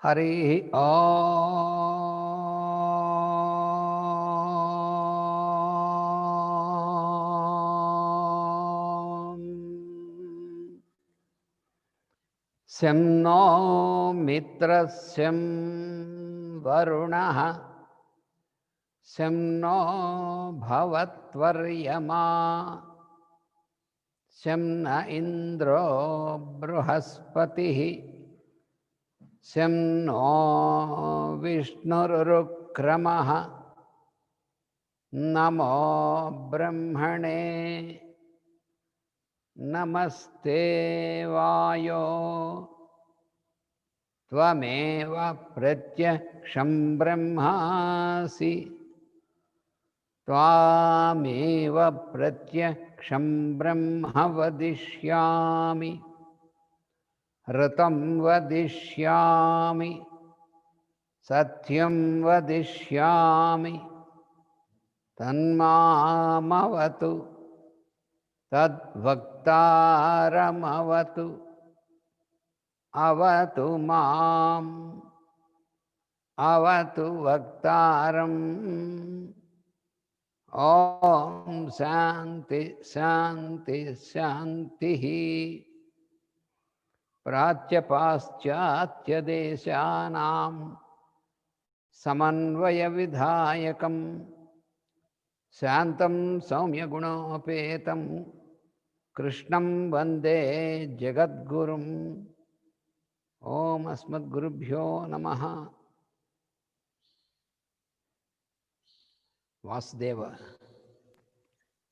Hari Om. Syam no mitrasyam varunaha syam no bhavatvaryama syam na indro bruhaspatihi syam no vishnurrukramaha namo brahmane namaste vayo tvameva pratyaksham brahmasi tvameva pratyaksham brahma vadishyami ratam vadishyami satyam vadishyami tanmamavatu tad vaktaramavatu avatu mam avatu vaktaram. Om Shanti Shanti Shanti. Pratya paschatya deshanam samanvaya vidhayakam Shantam Saumya Gunopetam Krishnam Vande Jagadgurum. Om Asmad Gurubhyo Namaha. Vasudeva.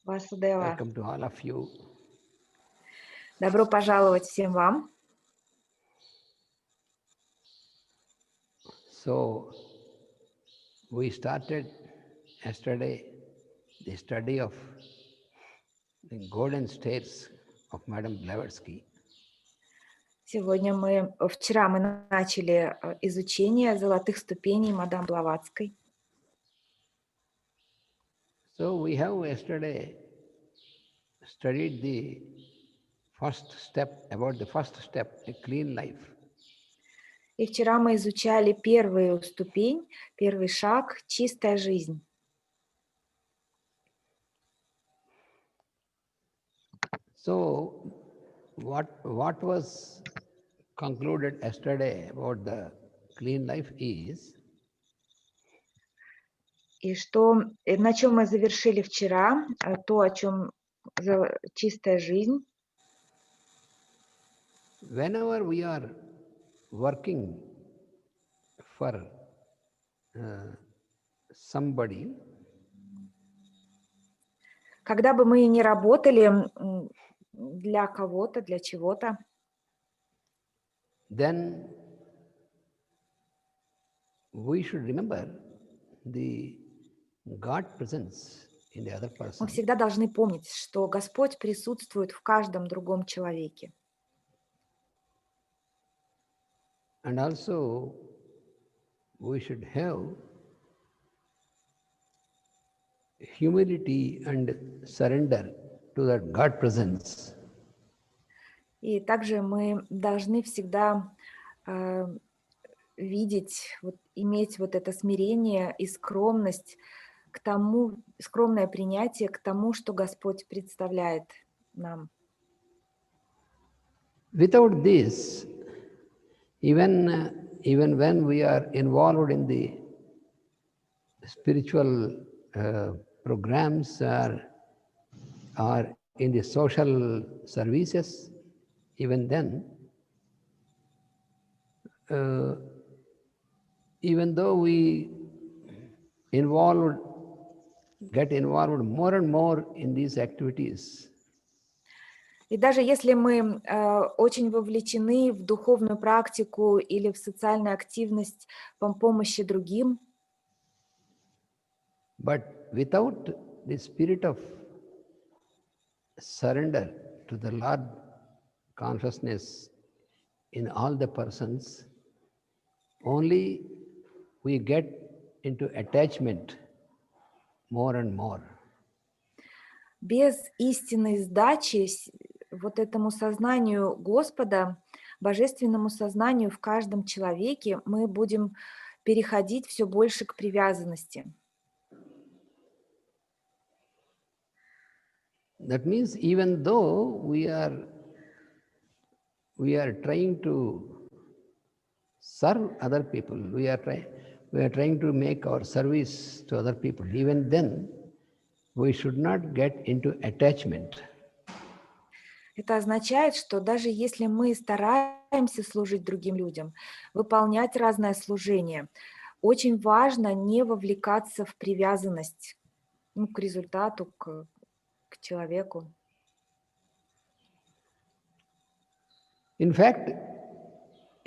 Васудева. Welcome to all of you. Добро пожаловать всем вам. So, we started yesterday the study of the golden states of Madame Blavatsky. Вчера мы начали изучение золотых ступеней мадам Блаватской. So we have yesterday studied the first step, about the first step, a clean life. И вчера мы изучали первую ступень, первый шаг, чистая жизнь. So what was concluded yesterday about the clean life is, И на чем мы завершили вчера, то, о чем чистая жизнь. whenever we are working for somebody, когда бы мы ни работали для кого-то, для чего-то, then we should remember the God presence in the other person. мы всегда должны помнить, что Господь присутствует в каждом другом человеке. And also we should have humility and surrender to that God presence. И также мы должны всегда видеть, иметь это смирение и скромность к тому, скромное принятие к тому, что Господь представляет нам. Without this, even when we are involved in the spiritual programs or in the social services, even then, even though we get involved more and more in these activities, и даже если мы очень вовлечены в духовную практику или в социальную активность по помощи другим, but without the spirit of surrender to the Lord consciousness in all the persons, only we get into attachment more and more. Без истинной сдачи этому сознанию Господа божественному сознанию в каждом человеке, мы будем переходить все больше к привязанности. That means even though we are trying to serve other people, we are trying to make our service to other people, even then we should not get into attachment. Это означает, что даже если мы стараемся служить другим людям, выполнять разное служение, очень важно не вовлекаться в привязанность, к результату, к человеку. In fact,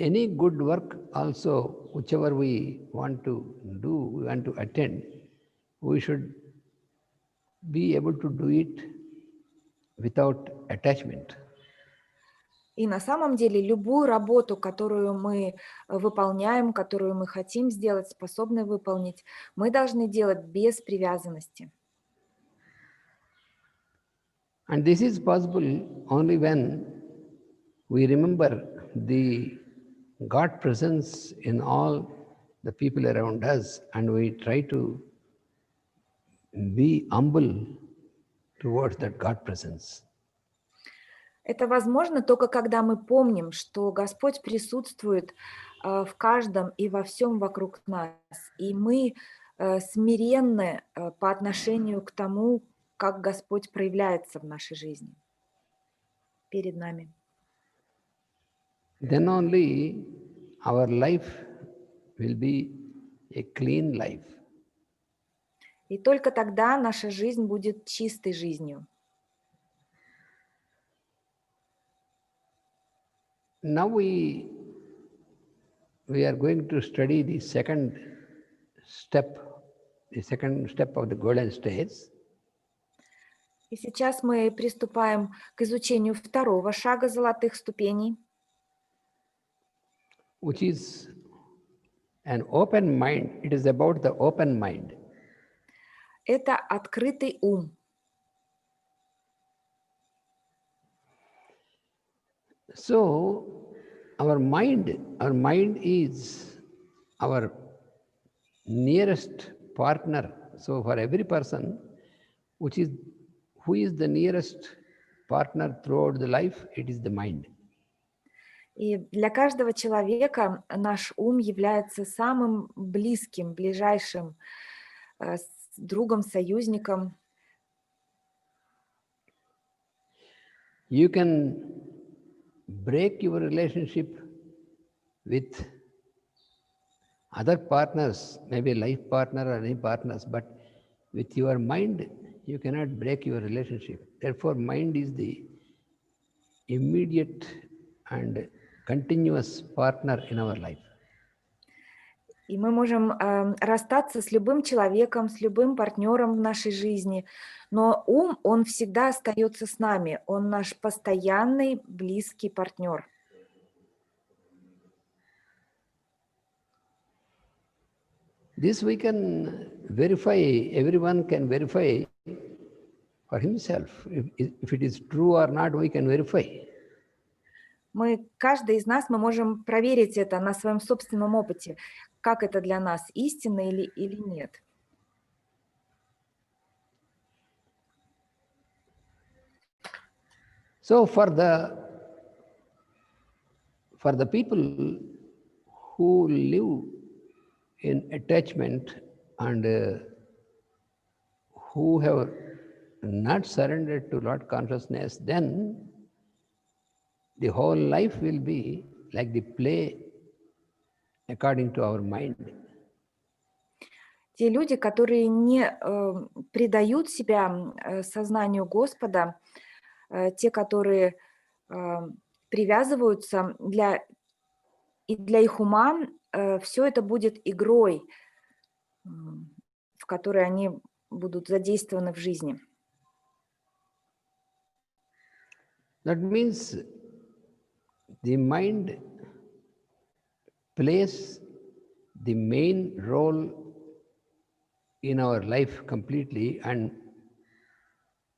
any good work also, whichever we want to do, we want to attend, we should be able to do it without attachment. И на самом деле любую работу, которую мы выполняем, которую мы хотим сделать, способны выполнить, мы должны делать без привязанности. And this is possible only when we remember the God presence in all the people around us and we try to be humble towards that God presence. Это возможно только когда мы помним, что Господь присутствует в каждом и во всем вокруг нас, и мы смиренны по отношению к тому, как Господь проявляется в нашей жизни, перед нами. Then only our life will be a clean life. И только тогда наша жизнь будет чистой жизнью. Now we are going to study the second step of the golden states. И сейчас мы приступаем к изучению второго шага золотых ступеней, Which is an open mind. It is about the open mind. это открытый ум. So our mind is our nearest partner. So for every person, who is the nearest partner throughout the life, it is the mind. И для каждого человека наш ум является самым близким, ближайшим другом, союзником. You can break your relationship with other partners, maybe life partner or any partners, but with your mind, you cannot break your relationship. Therefore, mind is the immediate and continuous partner in our life. И мы можем расстаться с любым человеком, с любым партнером в нашей жизни, но ум, он всегда остается с нами, он наш постоянный близкий партнер. This we can verify, everyone can verify for himself. If it is true or not, we can verify. Каждый из нас, мы можем проверить это на своем собственном опыте, как это для нас, истинно или нет. So for the people who live in attachment and who have not surrendered to Lord consciousness, then the whole life will be like the play according to our mind. Те люди, которые не предают себя сознанию Господа, те, которые привязываются, для их ума все это будет игрой, в которой они будут задействованы в жизни. That means the mind plays the main role in our life completely, and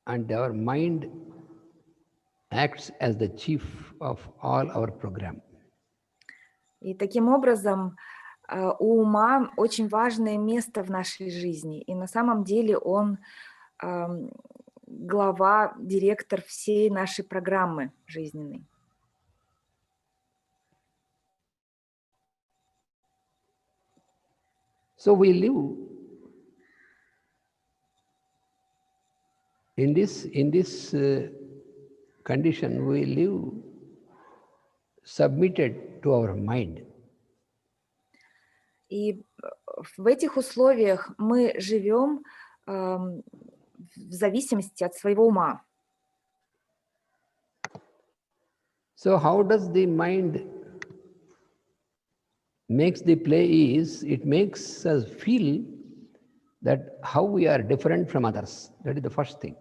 our mind acts as the chief of all our program. И таким образом у ума очень важное место в нашей жизни. И на самом деле он глава, директор всей нашей программы жизненной. So we live in this condition, we live submitted to our mind. И в этих условиях мы живем в зависимости от своего ума. So how does the mind makes the play is, it makes us feel that how we are different from others. That is the first thing.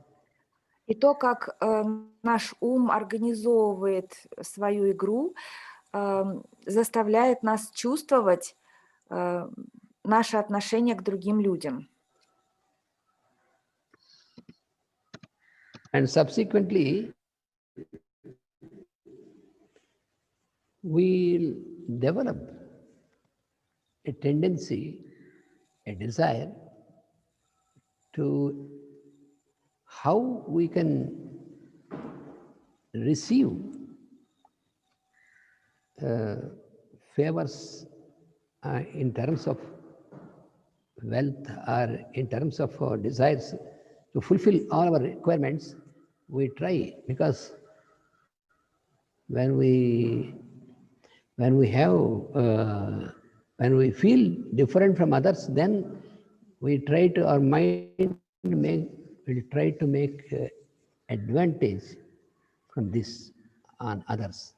И то, как наш ум организовывает свою игру, заставляет нас чувствовать наше отношение к другим людям. And subsequently, we develop a tendency, a desire to how we can receive favors in terms of wealth or in terms of desires to fulfill all our requirements. We try, because when we feel different from others, then we try to, our mind will try to make advantage from this on others.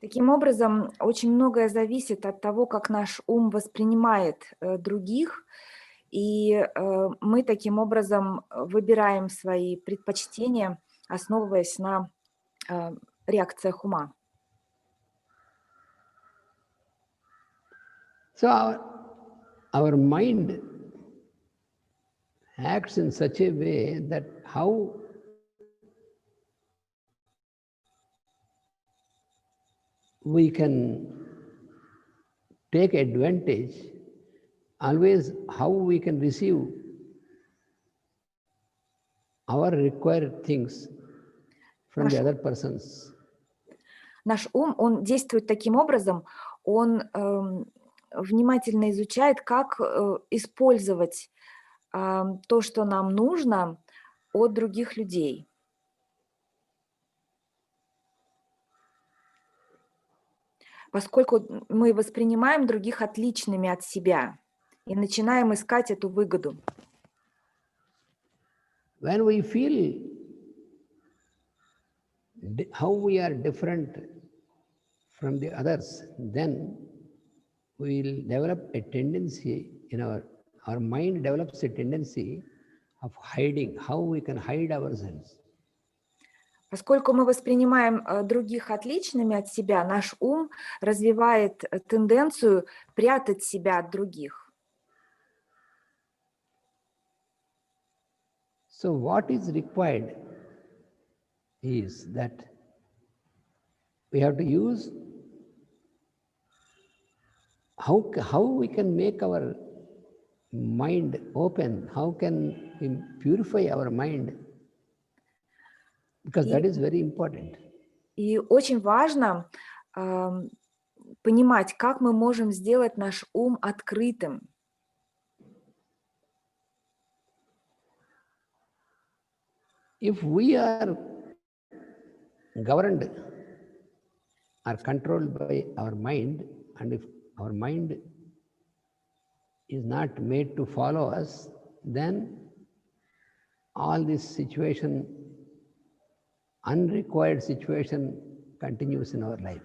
Таким образом, очень многое зависит от того, как наш ум воспринимает других, и мы таким образом выбираем свои предпочтения, основываясь на реакциях ума. So our mind acts in such a way that how we can take advantage, always how we can receive our required things from the other persons. Наш ум, он действует таким образом, он внимательно изучает, как использовать то, что нам нужно от других людей. Поскольку мы воспринимаем других отличными от себя и начинаем искать эту выгоду. When we feel how we are different from the others, then we will develop a tendency in our mind develops a tendency of hiding, how we can hide ourselves. Поскольку мы воспринимаем других отличными от себя, наш ум развивает тенденцию прятать себя от других. So what is required is that we have to use how we can make our mind open, how can we purify our mind, because that is very important. И очень важно понимать, как мы можем сделать наш ум открытым. If we are governed or controlled by our mind, and if our mind is not made to follow us, then all this situation, unrequired situation, continues in our life.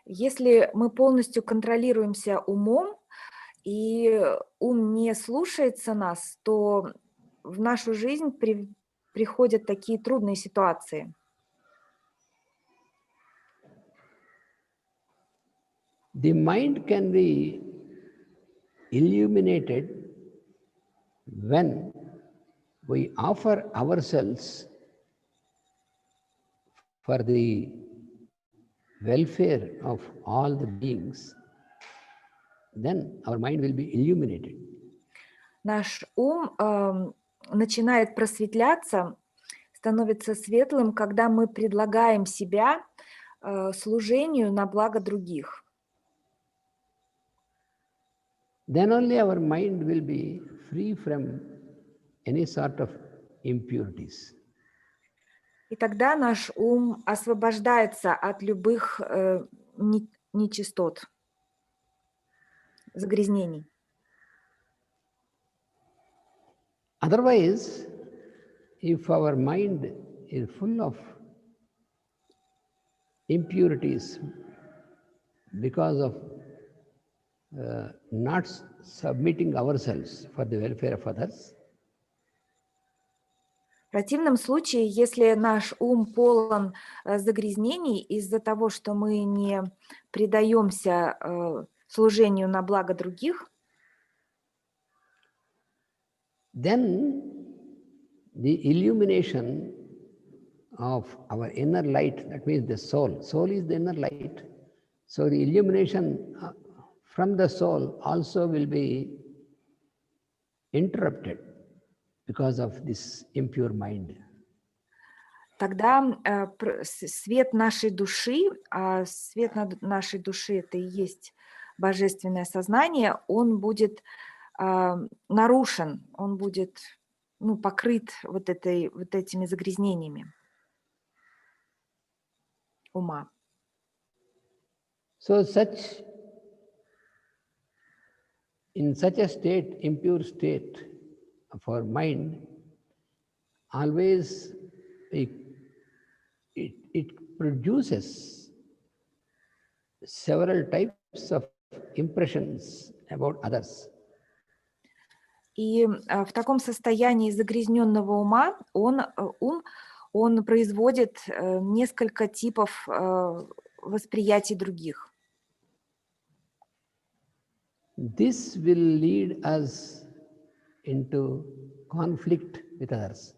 Если мы полностью контролируемся умом, и ум не слушается нас, то в нашу жизнь приходят такие трудные ситуации. The mind can be illuminated when we offer ourselves for the welfare of all the beings, then our mind will be illuminated. Наш ум начинает просветляться, становится светлым, когда мы предлагаем себя служению на благо других. Then only our mind will be free from any sort of impurities. И тогда наш ум освобождается от любых нечистот, загрязнений. Otherwise, if our mind is full of impurities because of not submitting ourselves for the welfare of others, В противном случае, если наш ум полон загрязнений из-за того, что мы не предаемся служению на благо других, then the illumination of our inner light, that means the soul is the inner light. So the illumination from the soul also will be interrupted because of this impure mind. тогда свет нашей души, а свет нашей души — это и есть божественное сознание, он будет нарушен, он будет покрыт вот этими загрязнениями ума. So in such a state, impure state of our mind, always it produces several types of impressions about others. И в таком состоянии загрязненного ума он производит несколько типов восприятий других. This will lead us into conflict with others.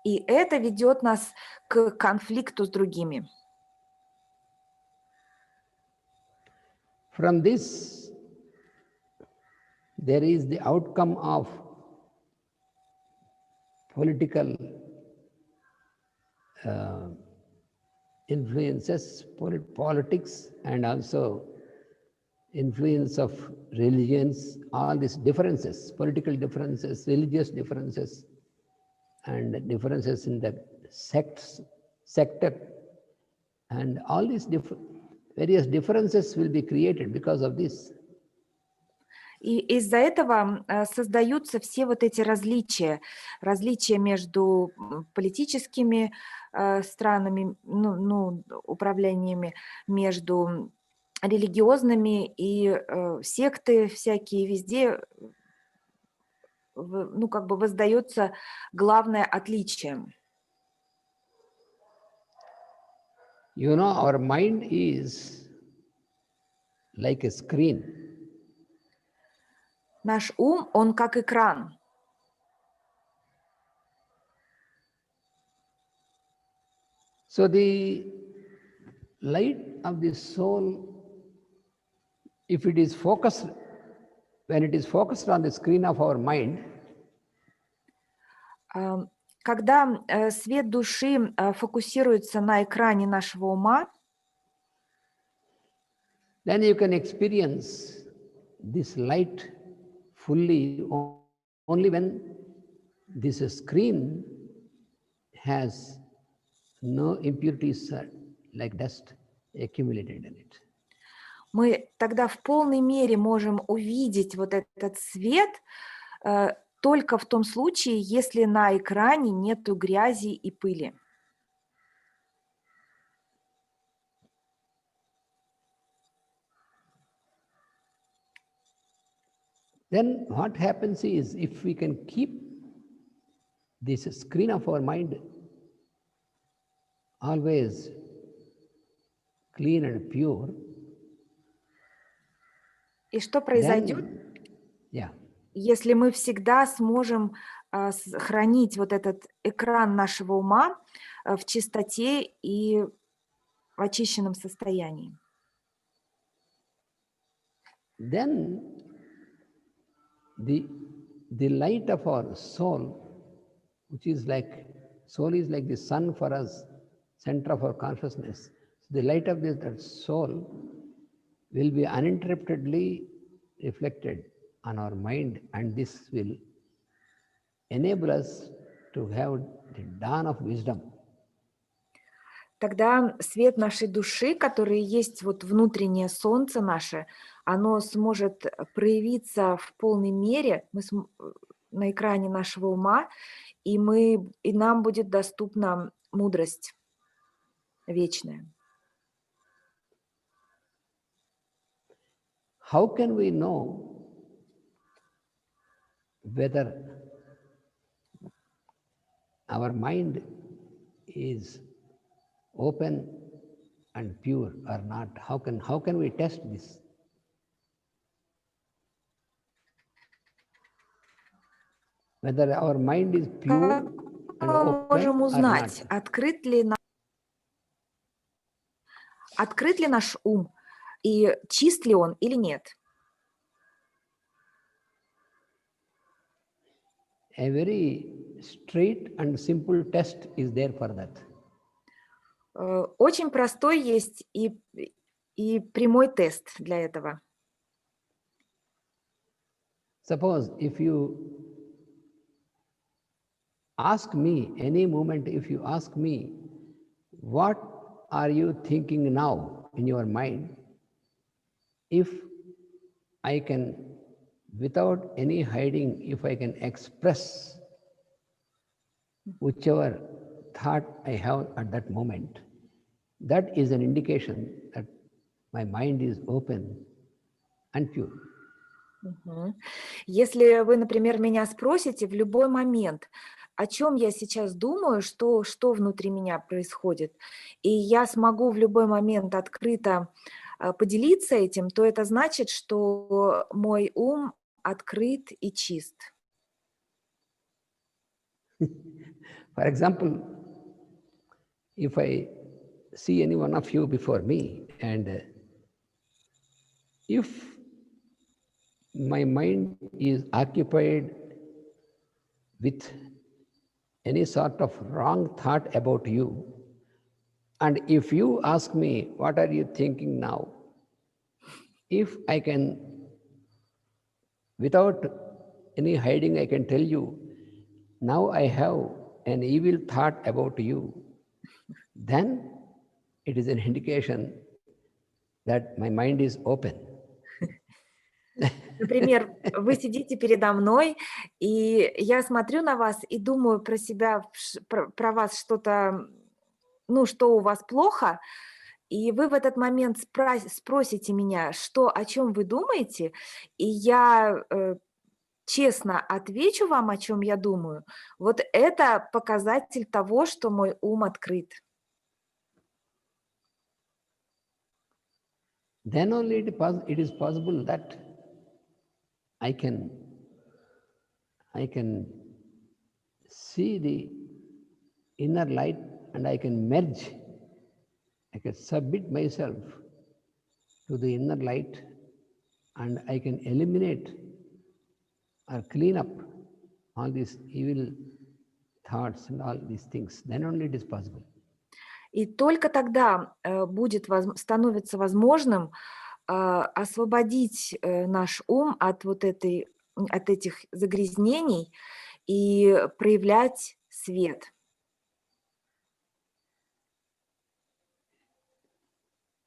И это ведет нас к конфликту с другими. From this, there is the outcome of political influences, politics, and also influence of religions, all these differences, political differences, religious differences, and differences in the sector, and all these various differences will be created because of this. И из-за этого создаются все вот эти различия между политическими странами, управлениями, между религиозными, и секты всякие, везде воздается главное отличие. You know, our mind is like a screen. Наш ум, он как экран. So the light of the soul, if it is focused, when it is focused on the screen of our mind, когда свет души фокусируется на экране нашего ума, then you can experience this light fully only when this screen has no impurities like dust accumulated in it. Мы тогда в полной мере можем увидеть вот этот свет только в том случае, если на экране нету грязи и пыли. Then what happens is, if we can keep this screen of our mind always clean and pure, И что произойдет, если мы всегда сможем хранить вот этот экран нашего ума в чистоте и в очищенном состоянии. Then the light of our soul, which is like, soul is like the sun for us, center of our consciousness. The light of that soul will be uninterruptedly reflected on our mind, and this will enable us to have the dawn of wisdom. Тогда свет нашей души, который есть вот внутреннее солнце наше, оно сможет проявиться в полной мере на экране нашего ума, и нам будет доступна мудрость вечная. How can we know whether our mind is open and pure or not? How can we test this? Whether our mind is pure and Как мы open можем or узнать, not? открыт ли наш ум и чист ли он или нет? A very straight and simple test is there for that. Очень простой есть и прямой тест для этого. Suppose if you ask me, any moment if you ask me, what are you thinking now in your mind? If I can, without any hiding, if I can express whichever thought I have at that moment, that is an indication that my mind is open and pure. Если вы, например, меня спросите в любой момент, о чем я сейчас думаю, что внутри меня происходит, и я смогу в любой момент открыто поделиться этим, то это значит, что мой ум открыт и чист. For example, if I see any one of you before me, and if my mind is occupied with any sort of wrong thought about you, and if you ask me, what are you thinking now? If I can, without any hiding, I can tell you, now I have an evil thought about you, then it is an indication that my mind is open. Например, вы сидите передо мной, и я смотрю на вас и думаю про себя, про вас что-то, что у вас плохо, и вы в этот момент спросите меня, о чем вы думаете, и я честно отвечу вам, о чем я думаю. Вот это показатель того, что мой ум открыт. Then only it is possible that I can see the inner light and I can merge, I can submit myself to the inner light and I can eliminate or clean up all these evil thoughts and all these things. Then only it is possible. И только тогда становится возможным освободить наш ум от этих загрязнений и проявлять свет.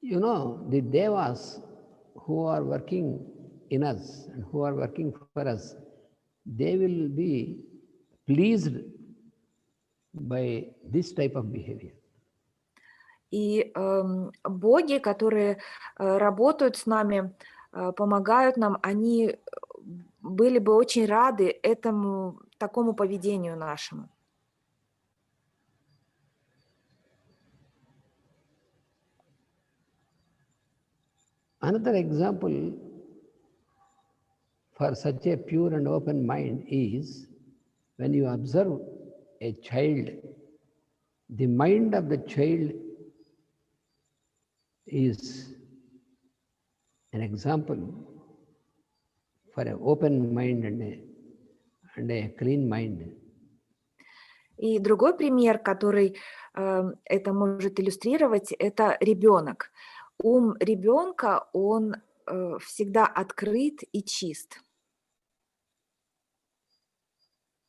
You know, the devas who are working in us and who are working for us, they will be pleased by this type of behavior. И боги, которые работают с нами, помогают нам, они были бы очень рады такому поведению нашему. Another example for such a pure and open mind is when you observe a child, the mind of the child is an example for an open mind and a clean mind. И другой пример, который это может иллюстрировать, это ребенок. Ум ребенка, он всегда открыт и чист.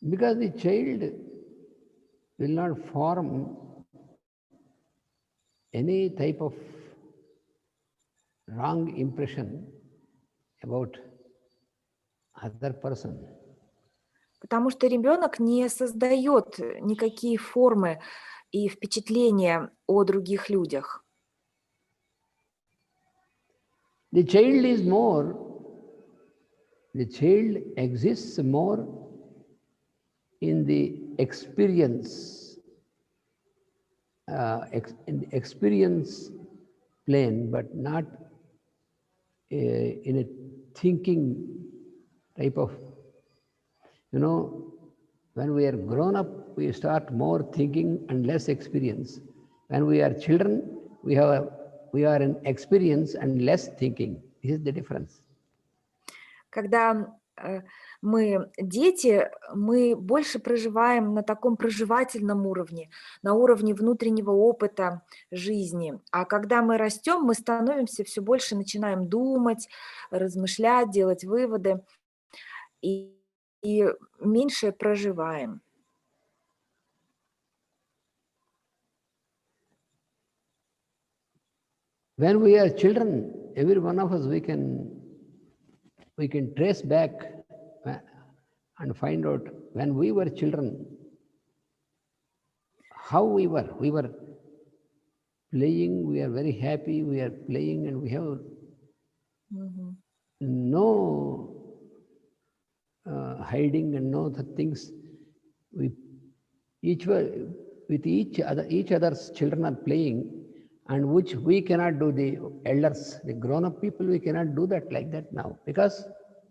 Because the child will not form any type of wrong impression about other person. Потому что ребенок не создает никакие формы и впечатления о других людях. The child exists more in the experience, in the experience plane, but not in a thinking type of, when we are grown up, we start more thinking and less experience. When we are children, we are in experience and less thinking. This is the difference. Когда мы дети, мы больше проживаем на таком проживательном уровне, на уровне внутреннего опыта жизни. А когда мы растем, мы становимся все больше, начинаем думать, размышлять, делать выводы и меньше проживаем. When we are children, every one of us, we can trace back and find out when we were children, how we were. We were playing, we are very happy, we are playing, and we have no hiding and no things. Each other's children are playing, and which we cannot do, the elders, the grown-up people, we cannot do that like that now, because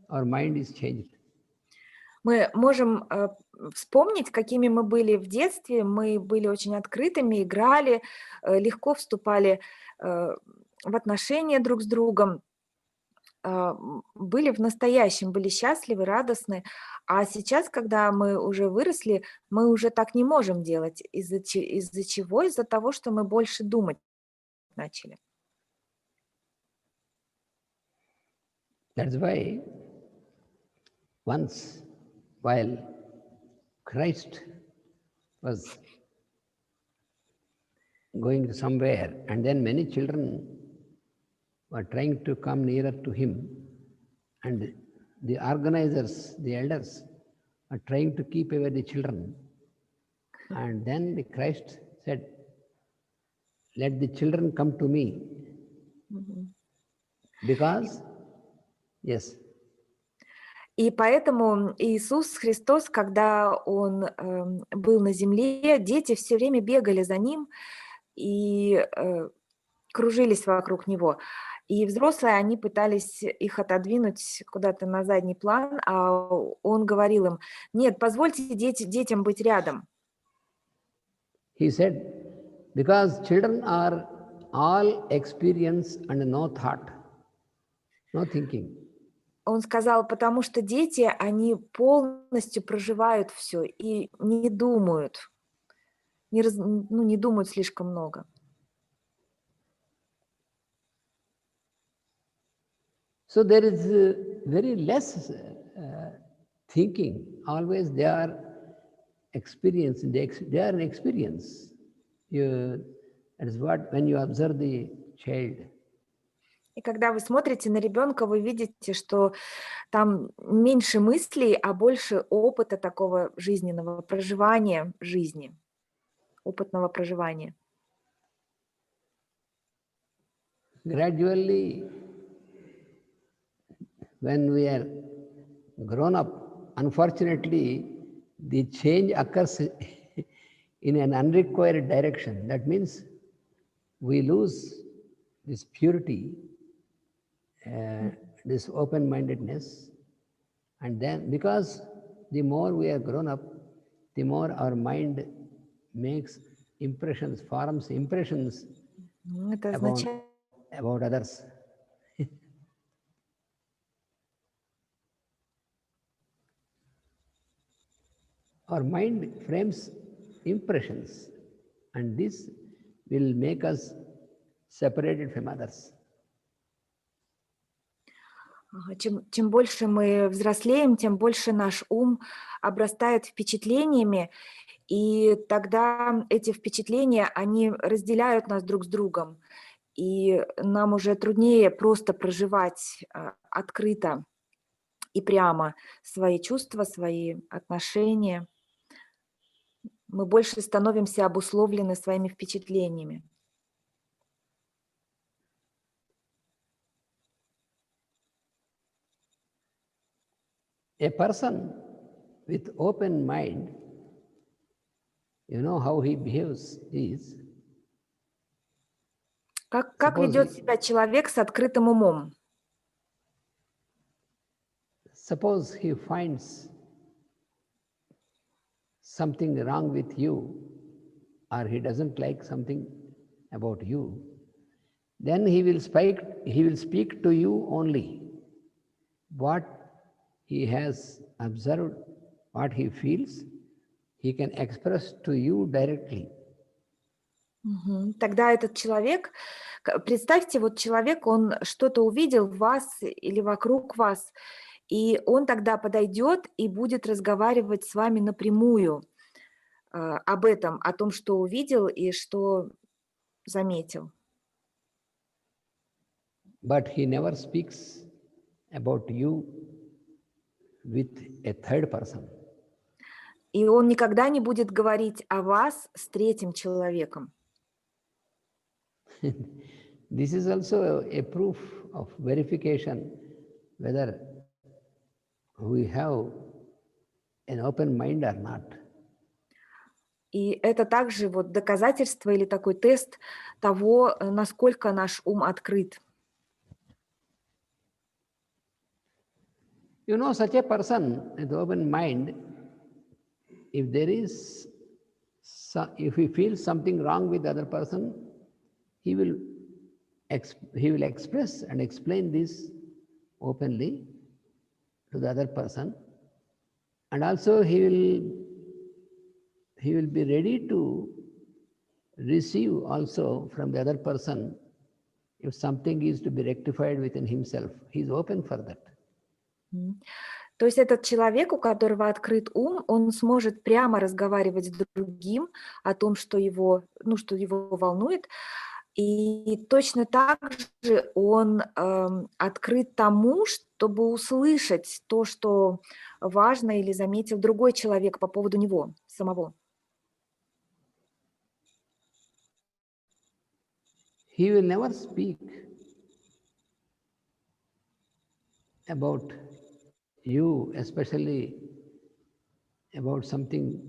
our mind is changed. Мы можем вспомнить, какими мы были в детстве. Мы были очень открытыми, играли, легко вступали в отношения друг с другом, были в настоящем, были счастливы, радостны. А сейчас, когда мы уже выросли, мы уже так не можем делать. Из-за чего? Из-за того, что мы больше думать начали. That's why once, while Christ was going somewhere, and then many children were trying to come nearer to him, and the organizers, the elders, are trying to keep away the children. And then the Christ said, "Let the children come to me." Because, yes. И поэтому Иисус Христос, когда Он был на земле, дети все время бегали за Ним и кружились вокруг Него. И взрослые, они пытались их отодвинуть куда-то на задний план, а Он говорил им: нет, позвольте детям быть рядом. He said, because children are all experience and no thought, no thinking. Он сказал, потому что дети, они полностью проживают все и не думают, не думают слишком много. So there is very less thinking. Always they are experience. They are an experience. That is what, when you observe the child. И когда вы смотрите на ребенка, вы видите, что там меньше мыслей, а больше опыта такого жизненного проживания жизни, опытного проживания. Gradually, when we are grown up, unfortunately, the change occurs in an unrequired direction. That means we lose this purity, this open-mindedness, and then because the more we are grown up, the more our mind makes impressions, forms impressions about others. Our mind frames impressions, and this will make us separated from others. Чем больше мы взрослеем, тем больше наш ум обрастает впечатлениями, и тогда эти впечатления, они разделяют нас друг с другом, и нам уже труднее просто проживать открыто и прямо свои чувства, свои отношения. Мы больше становимся обусловлены своими впечатлениями. A person with open mind, you know how he behaves is. Как ведет себя человек с открытым умом? Suppose he finds something wrong with you, or he doesn't like something about you, then he will speak to you only what he has observed, what he feels, he can express to you directly. Тогда этот человек, представьте, вот человек, он что-то увидел в вас или вокруг вас, и он тогда подойдет и будет разговаривать с вами напрямую об этом, о том, что увидел и что заметил. But he never speaks about you with a third person. И он никогда не будет говорить о вас с третьим человеком. This is also a proof of verification whether we have an open mind or not. И это также вот доказательство или такой тест того, насколько наш ум открыт. You know, such a person with open mind, if he feels something wrong with the other person, he will express and explain this openly to the other person, and also he will be ready to receive also from the other person if something is to be rectified within himself. He is open for that. То есть этот человек, у которого открыт ум, он сможет прямо разговаривать с другим о том, что его волнует, и точно так же он открыт тому, чтобы услышать то, что важно или заметил другой человек по поводу него самого. He will never speak about you, especially about something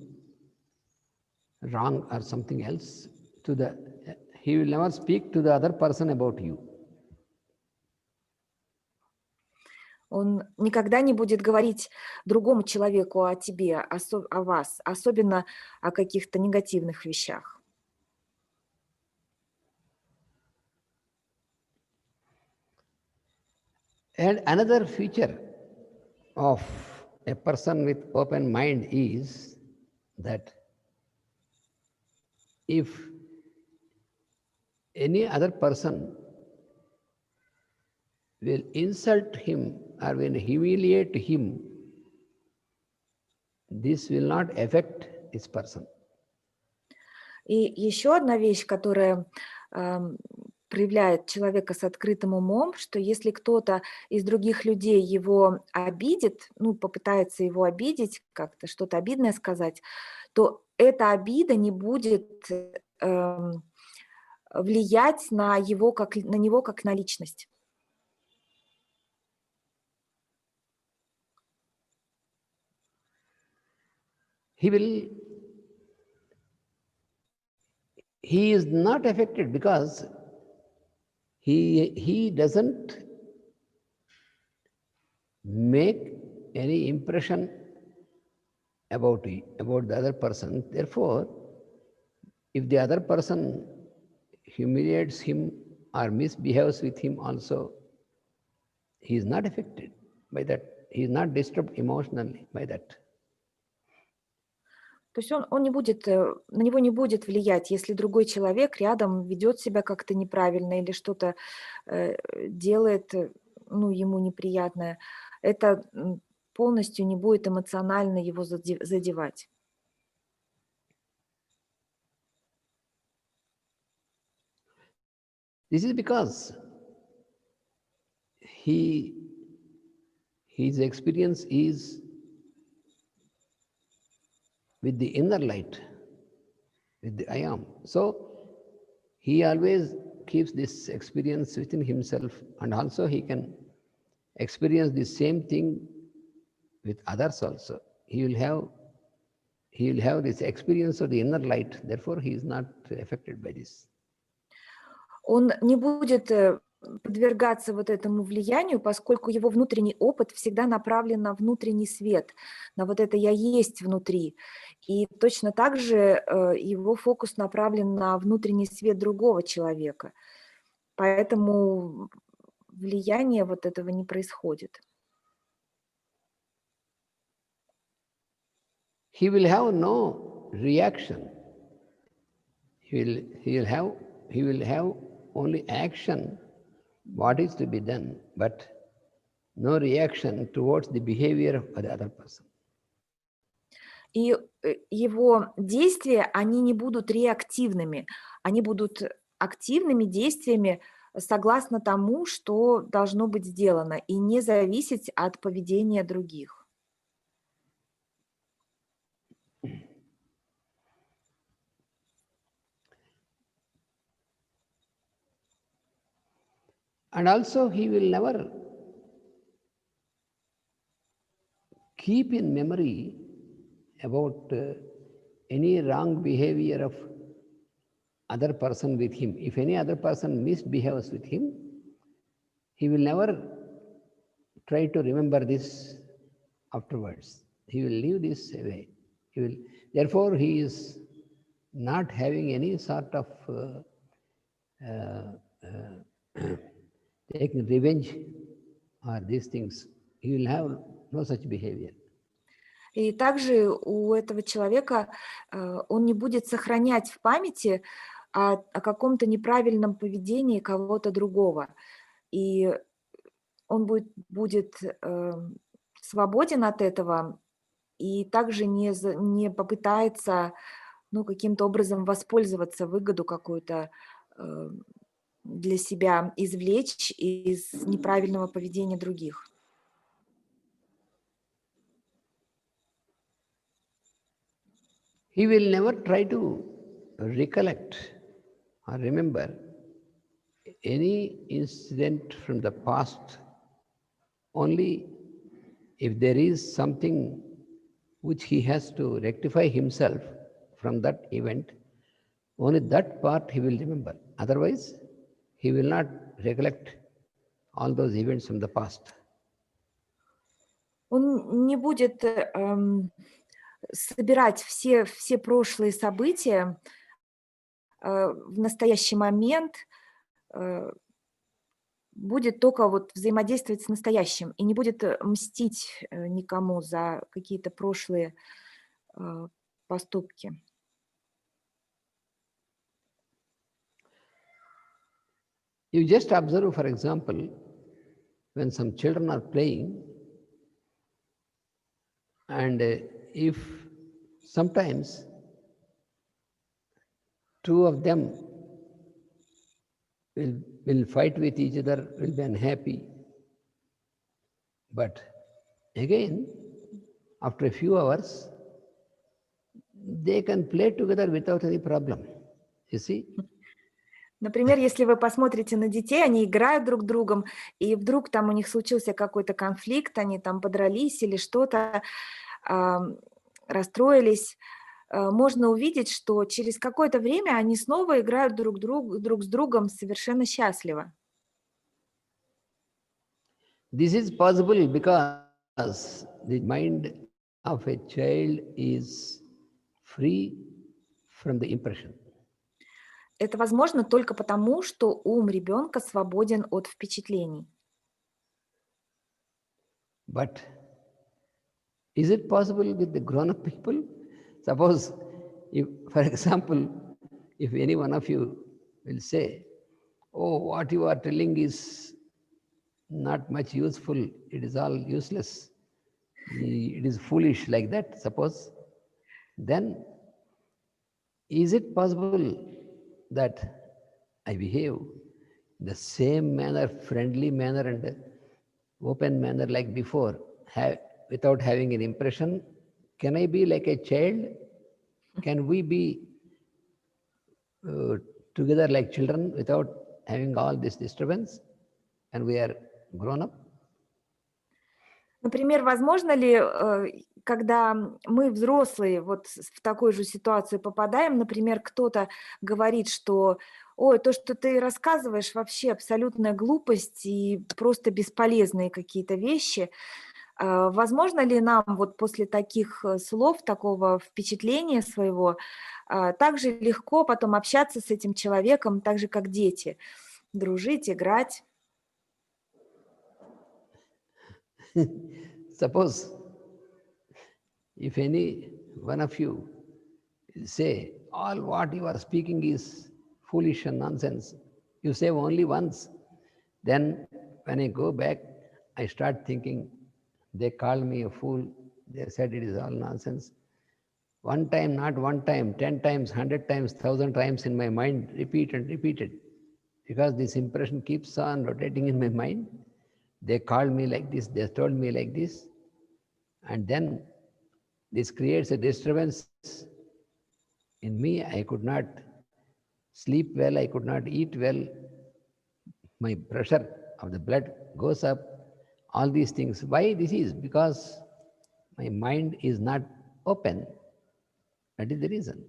wrong or something else he will never speak to the other person about you. Он никогда не будет говорить другому человеку о тебе, о вас, особенно о каких-то негативных вещах. And another feature of a person with open mind is that if any other person will insult him or will humiliate him, this will not affect this person. И еще одна вещь, которая проявляет человека с открытым умом, что если кто-то из других людей его обидит, попытается его обидеть, как-то что-то обидное сказать, то эта обида не будет влиять на него как на личность. He is not affected because he doesn't make any impression about the other person. Therefore, if the other person humiliates him or misbehaves with him also, he is not affected by that. He is not disturbed emotionally by that. То есть он не будет, на него не будет влиять, если другой человек рядом ведет себя как-то неправильно или что-то делает, ну, ему неприятное. Это полностью не будет эмоционально его задевать. This is because his experience is with the inner light, with the I am. So he always keeps this experience within himself, and also he can experience the same thing with others also. He will have this experience of the inner light, therefore he is not affected by this. Он не будет подвергаться вот этому влиянию, поскольку его внутренний опыт всегда направлен на внутренний свет, на вот это «я есть» внутри. И точно так же его фокус направлен на внутренний свет другого человека. Поэтому влияние вот этого не происходит. He will have no reaction. He will have only action, what is to be done, but no reaction towards the behavior of the other person. И его действия, они не будут реактивными, они будут активными действиями согласно тому, что должно быть сделано, и не зависеть от поведения других. And also he will never keep in memory about any wrong behavior of other person with him. If any other person misbehaves with him, he will never try to remember this afterwards. He will leave this away. Therefore, he is not having any sort of taking revenge or these things. He will have no such behavior. И также у этого человека он не будет сохранять в памяти о каком-то неправильном поведении кого-то другого. И он будет свободен от этого и также не попытается каким-то образом воспользоваться, выгоду какую-то для себя извлечь из неправильного поведения других. He will never try to recollect or remember any incident from the past. Only if there is something which he has to rectify himself from that event, only that part he will remember. Otherwise, he will not recollect all those events from the past. Он не будет собирать все прошлые события в настоящий момент, будет только взаимодействовать с настоящим и не будет мстить никому за какие-то прошлые поступки. You just observe, for example, when some children are playing, and if sometimes two of them will fight with each other, will be unhappy. But again, after a few hours, they can play together without any problem. You see? Например, если вы посмотрите на детей, они играют друг с другом, и вдруг там у них случился какой-то конфликт, они там подрались или что-то, расстроились, можно увидеть, что через какое-то время они снова играют друг с другом совершенно счастливо. This is possible because the mind of a child is free from the impression. Это возможно только потому, что ум ребенка свободен от впечатлений. But is it possible with the grown-up people? Suppose, if, for example, if any one of you will say, oh, what you are telling is not much useful, it is all useless, it is foolish like that, suppose, then is it possible that I behave the same manner, friendly manner and open manner like before, without having an impression? Can I be like a child? Can we be uh, together like children without having all this disturbance and we are grown up? Например, возможно ли, когда мы, взрослые, вот в такую же ситуацию попадаем, например, кто-то говорит, что «Ой, то, что ты рассказываешь, вообще абсолютная глупость и просто бесполезные какие-то вещи». Возможно ли нам вот после таких слов, такого впечатления своего, так же легко потом общаться с этим человеком, так же, как дети, дружить, играть? Suppose if any one of you say, all what you are speaking is foolish and nonsense, you say only once, then when I go back, I start thinking, they called me a fool, they said it is all nonsense. One time, not one time, 10 times, 100 times, 1,000 times in my mind, repeat and repeated. Because this impression keeps on rotating in my mind. They called me like this, they told me like this. And then this creates a disturbance in me. I could not sleep well, I could not eat well. My pressure of the blood goes up. All these things. Why this is? Because my mind is not open. That is the reason.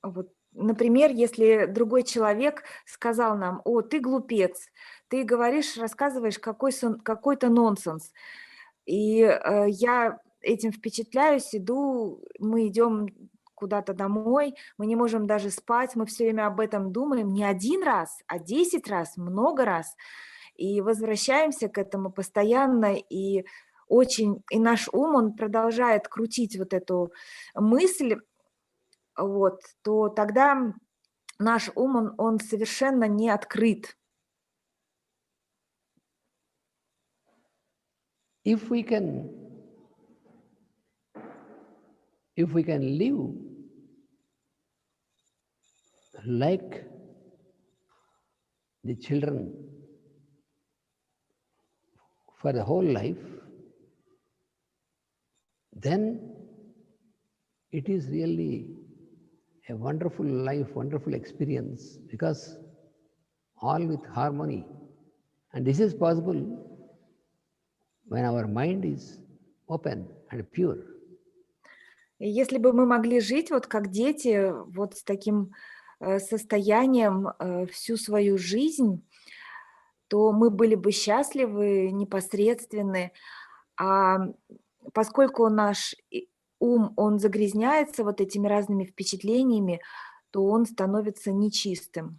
Вот, например, если другой человек сказал нам: «О, ты глупец, ты говоришь, рассказываешь какой-то нонсенс». И я этим впечатляюсь, иду, мы идем куда-то домой, мы не можем даже спать, мы все время об этом думаем не один раз, а 10 раз, много раз. И возвращаемся к этому постоянно, и наш ум, он продолжает крутить вот эту мысль, вот, то тогда наш ум, он совершенно не открыт. If we can live like the children for the whole life, then it is really a wonderful life, wonderful experience, because all with harmony. And this is possible when our mind is open and pure. И если бы мы могли жить вот как дети, вот с таким состоянием всю свою жизнь, то мы были бы счастливы, непосредственны. А поскольку наш ум, он загрязняется вот этими разными впечатлениями, то он становится нечистым.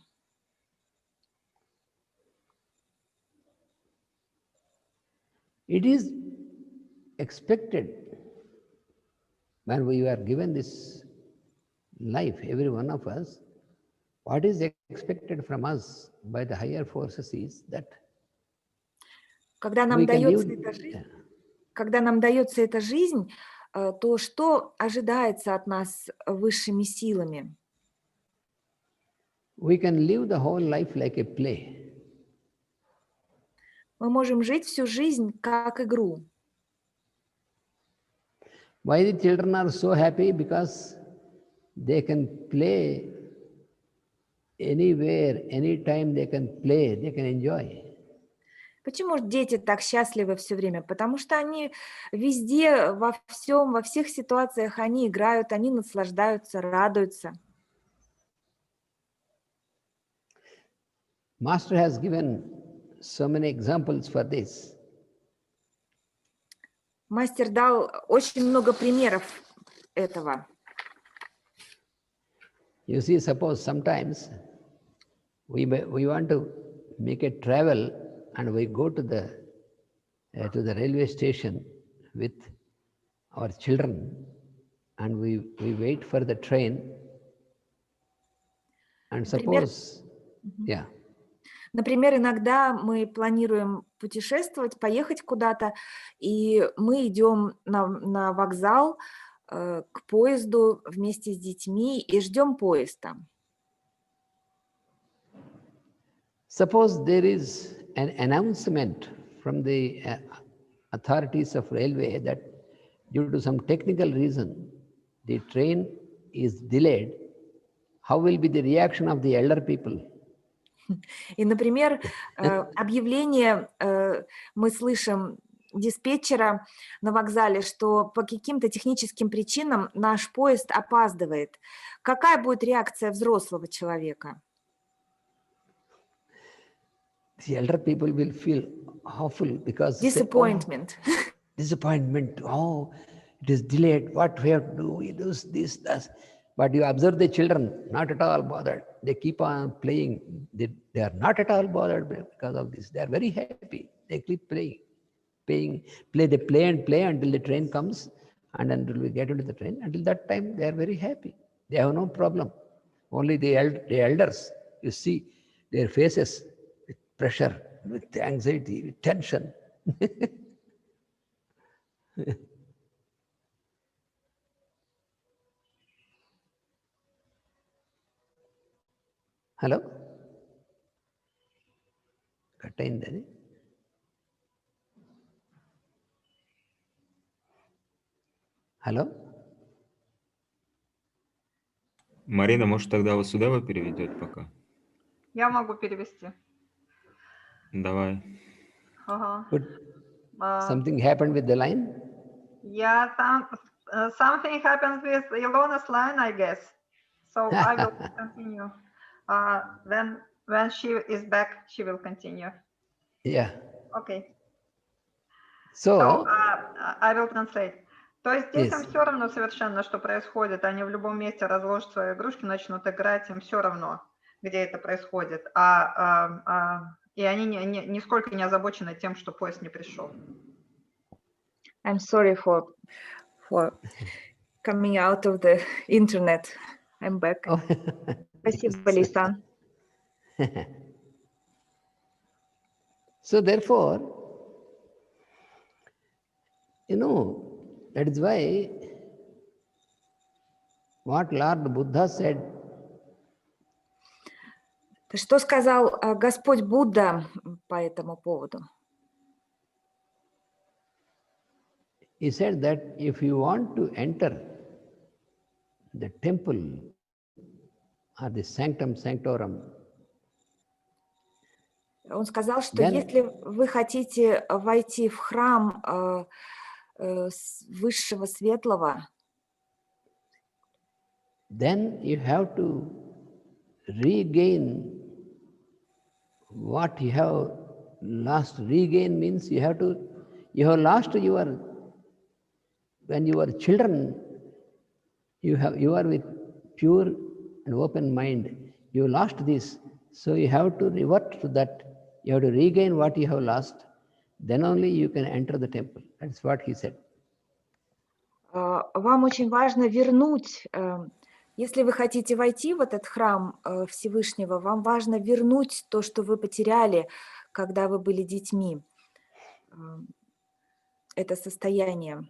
It is expected when we are given this life, every one of us, what is expected from us by the higher forces is that Когда нам we can дается live. эта жизнь, когда нам дается эта жизнь, то что ожидается от нас высшими силами? We can live the whole life like a play. Мы можем жить всю жизнь как игру. Why the children are so happy? Because they can play anywhere, anytime they can play, they can enjoy. Почему ж дети так счастливы все время? Потому что они везде, во всем, во всех ситуациях они играют, они наслаждаются, радуются. Master has given so many examples for this. Мастер дал очень много примеров этого. You see, suppose sometimes we want to make a travel and we go to the railway station with our children and we wait for the train and Например, suppose, yeah. Например, иногда мы планируем путешествовать, поехать куда-то, и мы идем на вокзал к поезду вместе с детьми и ждем поезд там. Suppose there is an announcement from the authorities of railway that due to some technical reason the train is delayed. How will be the reaction of the elder people? И, например, объявление мы слышим диспетчера на вокзале, что по каким-то техническим причинам наш поезд опаздывает. Какая будет реакция взрослого человека? The elder people will feel awful because Disappointment. Disappointment. Oh, it is delayed. What we have to do? We do this, that. But you observe the children, not at all bothered. They keep on playing. They are not at all bothered because of this. They are very happy. They keep playing. They play until the train comes and until we get into the train. Until that time, they are very happy. They have no problem. Only the elders, you see their faces with pressure, with anxiety, with tension. Hello? Kattaindani? Hello? Марина, может, тогда вот сюда вы переведете пока? Я могу перевести. Давай. Ага. Something happened with the line? Yeah, something happened with Ilona's line, I guess. So I will continue. When she is back, she will continue. Yeah. Okay. So I will translate. То есть детям Yes. все равно совершенно, что происходит. Они в любом месте разложат свои игрушки, начнут играть, им все равно, где это происходит. И они нисколько не озабочены тем, что поезд не пришел. I'm sorry for coming out of the internet. I'm back. Oh. Спасибо, Лейсан. So therefore, that is why what Lord Buddha said. Что сказал Господь Будда по этому поводу? He said that if you want to enter the temple or the sanctum sanctorum, Он сказал, что Then- если вы хотите войти в храм высшего светлого, then you have to regain what you have lost. Regain means you have lost when you were children, you are with pure and open mind. You lost this, so you have to revert to that. You have to regain what you have lost. Then only you can enter the temple. That's what he said. вам очень важно вернуть, если вы хотите войти в этот храм Всевышнего, вам важно вернуть то, что вы потеряли, когда вы были детьми, это состояние.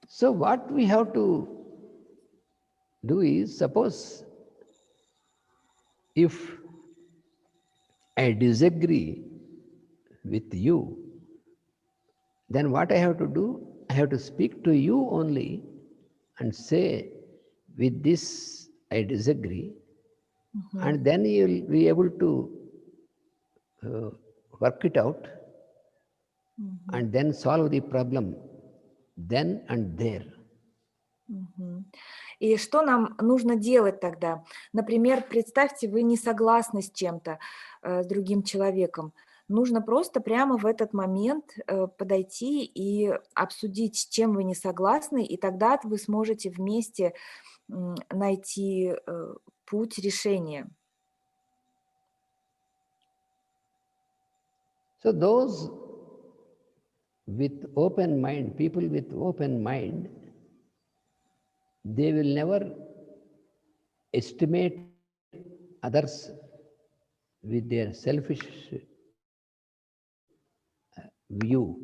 So what we have to do is, suppose if I disagree with you, then what I have to do? I have to speak to you only and say, with this I disagree, and then you will be able to work it out and then solve the problem then and there. И что нам нужно делать тогда? Например, представьте, вы не согласны с чем-то, с другим человеком. Нужно просто прямо в этот момент подойти и обсудить, с чем вы не согласны, и тогда вы сможете вместе найти путь решения. So those with open mind, people with open mind, they will never estimate others with their selfish view.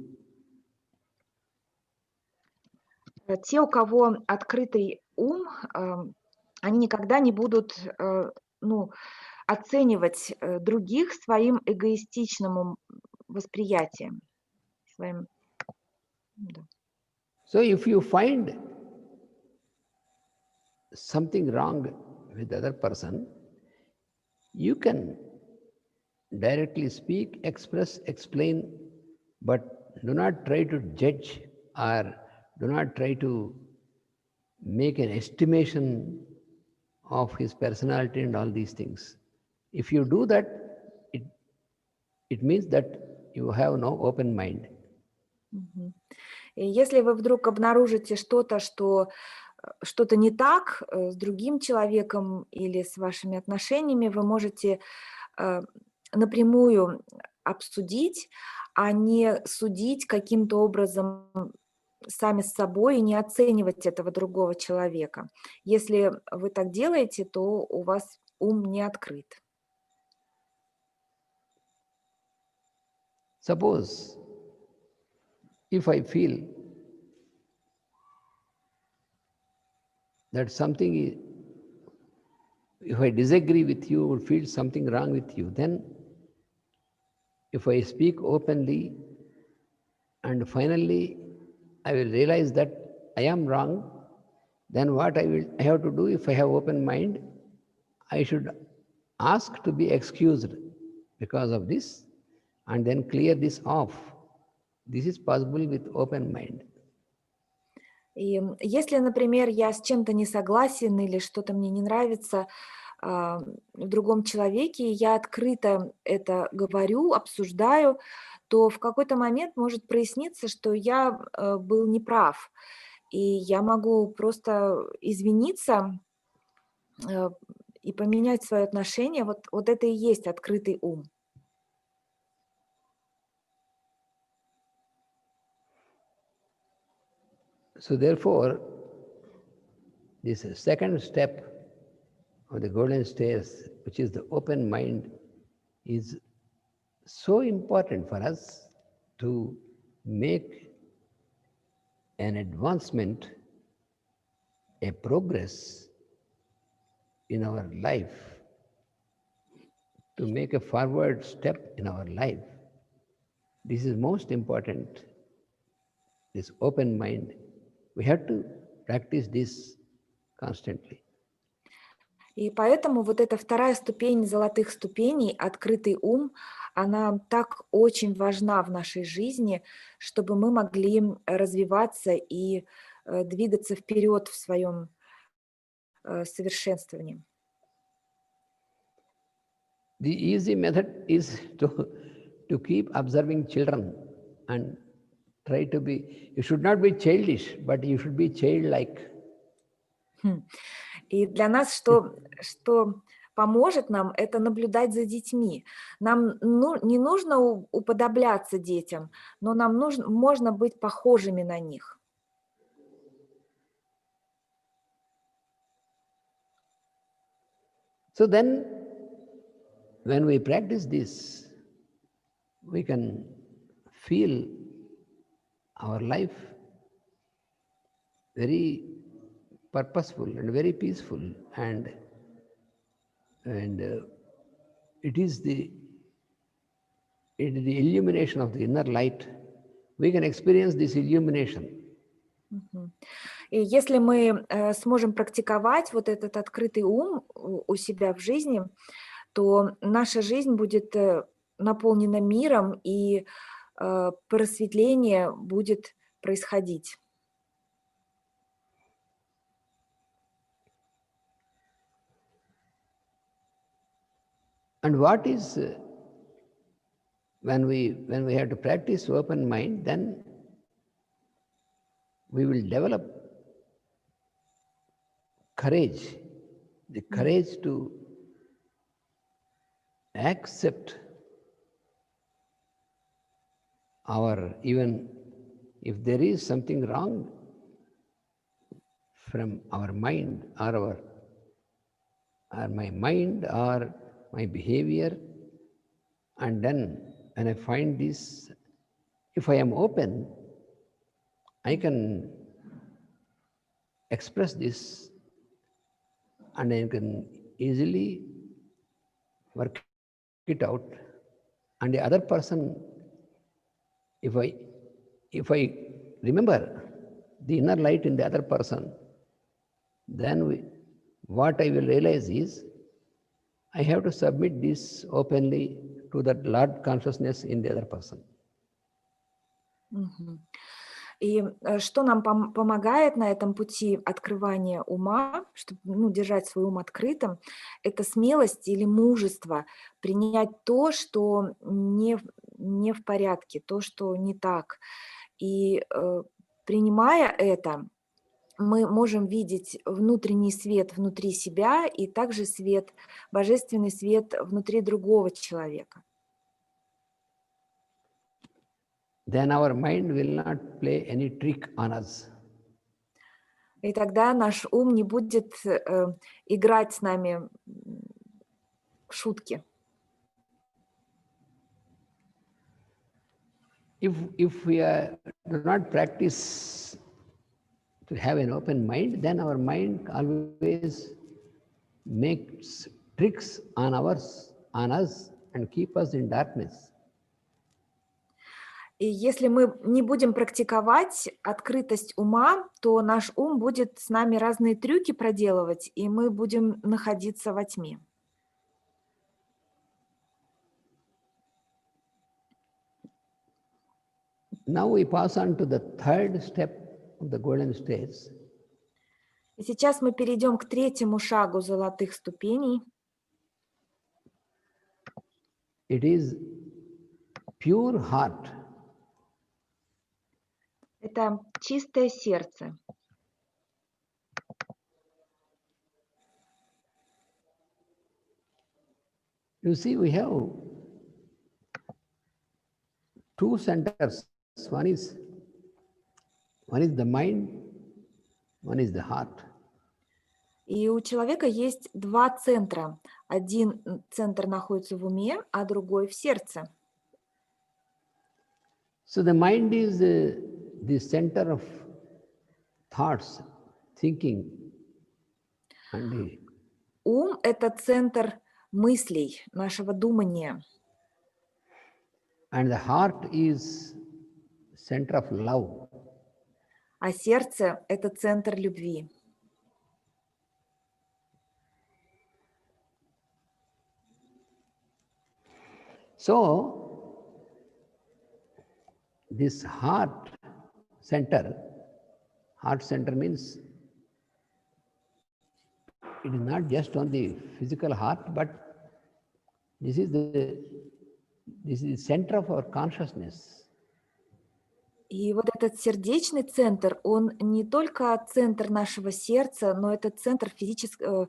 Те, у кого открытый ум, они никогда не будут оценивать других своим эгоистичным восприятием. Своим, да. So if you find something wrong with the other person, you can directly speak, express, explain, but do not try to judge or do not try to make an estimation of his personality and all these things. If you do that, it means that you have no open mind. И если вы вдруг обнаружите что-то не так с другим человеком или с вашими отношениями, вы можете напрямую обсудить, а не судить каким-то образом сами с собой и не оценивать этого другого человека. Если вы так делаете, то у вас ум не открыт. Suppose if I feel that something is, if I disagree with you or feel something wrong with you, then if I speak openly and finally I will realize that I am wrong, then what I have to do, if I have open mind, I should ask to be excused because of this and then clear this off. This is possible with open mind. И если, например, я с чем-то не согласен или что-то мне не нравится в другом человеке, я открыто это говорю, обсуждаю, то в какой-то момент может проясниться, что я был неправ. И я могу просто извиниться и поменять свое отношение. Вот это и есть открытый ум. So therefore, this second step of the golden stairs, which is the open mind, is so important for us to make an advancement, a progress in our life, to make a forward step in our life. This is most important, this open mind. We have to practice this constantly. И поэтому вот эта вторая ступень золотых ступеней, открытый ум, она так очень важна в нашей жизни, чтобы мы могли развиваться и двигаться вперед в своем совершенствовании. The easy method is to keep observing children and try to be, you should not be childish, but you should be childlike. И для нас, что поможет нам, это наблюдать за детьми. Нам не нужно уподобляться детям, но нам можно быть похожими на них. So then, when we practice this, we can feel our life very purposeful and very peaceful, and it is the illumination of the inner light. We can experience this illumination. И если мы сможем практиковать вот этот открытый ум у себя в жизни, то наша жизнь будет наполнена миром, и просветление будет происходить. And what is when we have to practice open mind, then we will develop courage, the courage to accept even if there is something wrong from our mind or my mind or my behavior, and then when I find this, if I am open, I can express this and I can easily work it out. And the other person, if I remember the inner light in the other person, then what I will realize is I have to submit this openly to that Lord consciousness in the other person. И что нам помогает на этом пути открывания ума, чтобы держать свой ум открытым, это смелость или мужество принять то, что не в порядке, то, что не так. И принимая это, мы можем видеть внутренний свет внутри себя и также свет, божественный свет внутри другого человека. Then our mind will not play any trick on us. И тогда наш ум не будет играть с нами в шутки. If we do not practice to have an open mind, then our mind always makes tricks on us and keep us in darkness. И если мы не будем практиковать открытость ума, то наш ум будет с нами разные трюки проделывать, и мы будем находиться во тьме. Now we pass on to the third step of the golden stage. И сейчас мы перейдем к третьему шагу золотых ступеней. It is pure heart. Это чистое сердце. You see, we have two centers. One is the mind, one is the heart. И у человека есть два центра. Один центр находится в уме, а другой в сердце. So the mind is the center of thoughts, thinking. Ум – это центр мыслей, нашего думания. And the heart is center of love. А сердце – это центр любви. So, this heart center means it is not just on the physical heart, but this is the center of our consciousness. И вот этот сердечный центр, он не только центр нашего сердца, но это центр физического,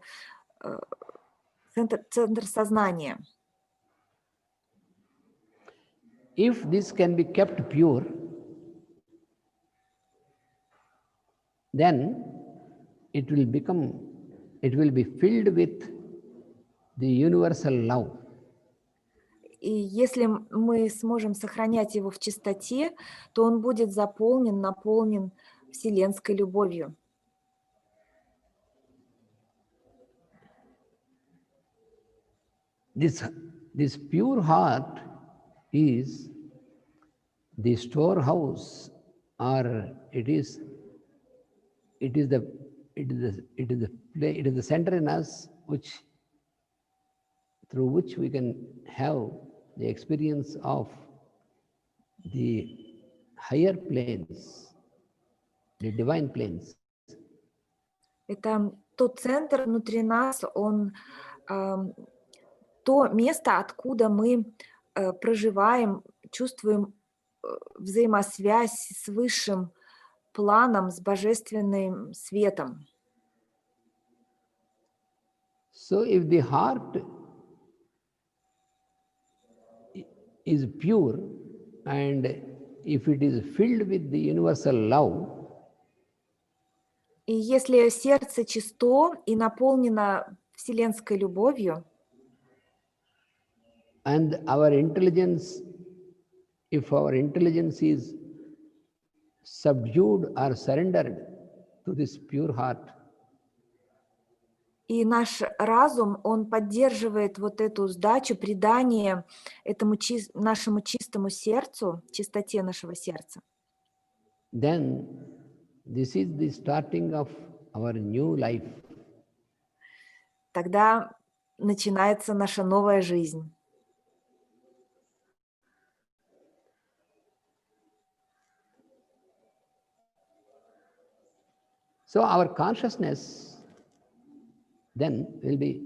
центр сознания. If this can be kept pure, then it will be filled with the universal love. И если мы сможем сохранять его в чистоте, то он будет наполнен вселенской любовью. This pure heart is the storehouse, or it is the center in us through which we can have the experience of the higher planes, the divine planes. Это тот центр внутри нас, он то место, откуда мы проживаем, чувствуем взаимосвязь с высшим планом, с божественным светом. So if the heart is pure and if it is filled with the universal love, И если сердце чисто и наполнено вселенской любовью, and our intelligence, if our intelligence is subdued or surrendered to this pure heart, и наш разум, он поддерживает вот эту сдачу, предание этому нашему чистому сердцу, чистоте нашего сердца, then this is the starting of our new life. тогда начинается наша новая жизнь. So our consciousness then will be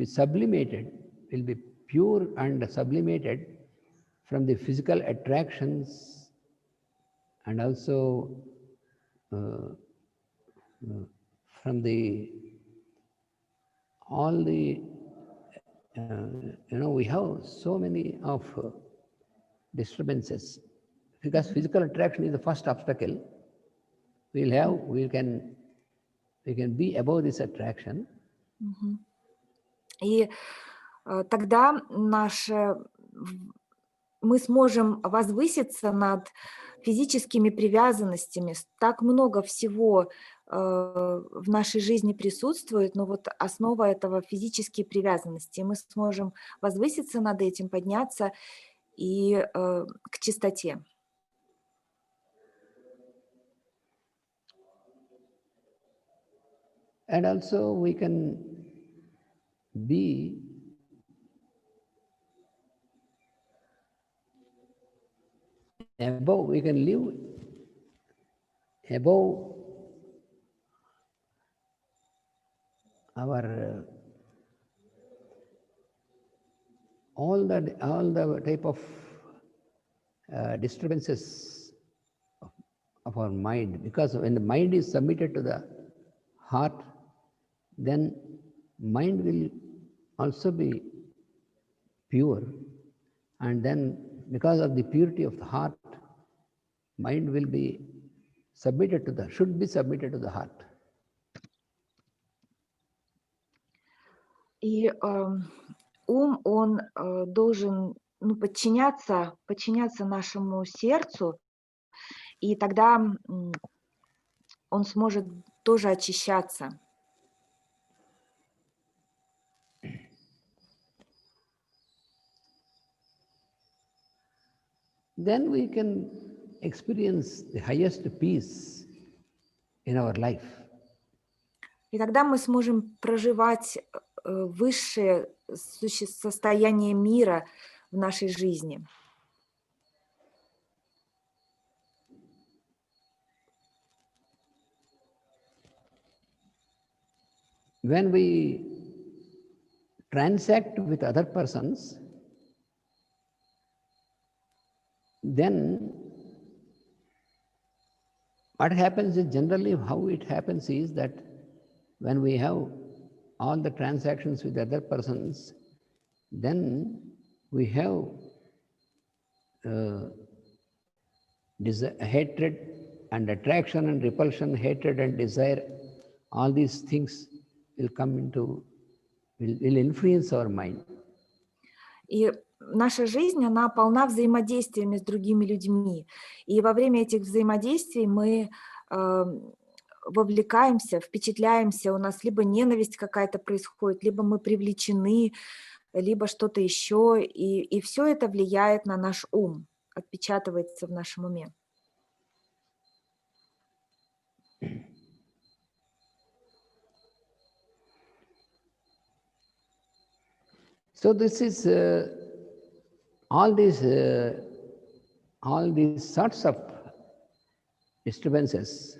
sublimated, will be pure and sublimated from the physical attractions and also from the all the we have so many of disturbances because physical attraction is the first obstacle. We can be above this attraction. И тогда мы сможем возвыситься над физическими привязанностями. Так много всего в нашей жизни присутствует, но вот основа этого физические привязанности. Мы сможем возвыситься над этим, подняться и к чистоте. And also we can be above, we can live above our all the type of disturbances of our mind, because when the mind is submitted to the heart, then mind will also be pure, and then because of the purity of the heart, mind will be submitted to should be submitted to the heart. И ум, он должен подчиняться нашему сердцу, и тогда он сможет тоже очищаться. Then we can experience the highest peace in our life. И тогда мы сможем проживать высшее состояние мира в нашей жизни. When we transact with other persons, then what happens is, generally how it happens is that when we have all the transactions with other persons, then we have hatred and attraction and repulsion, hatred and desire, all these things will influence our mind. И наша жизнь, она полна взаимодействиями с другими людьми. И во время этих взаимодействий мы вовлекаемся, впечатляемся, у нас либо ненависть какая-то происходит, либо мы привлечены, либо что-то еще. И все это влияет на наш ум, отпечатывается в нашем уме. So this is all these sorts of disturbances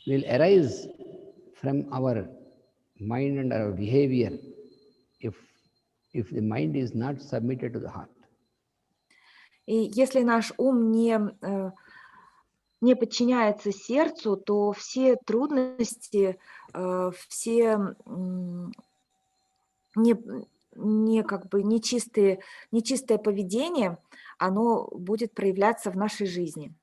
will arise from our mind and our behavior if if the mind is not submitted to the heart. И если наш ум не подчиняется сердцу, то все трудности, все нечистое поведение, оно будет проявляться в нашей жизни.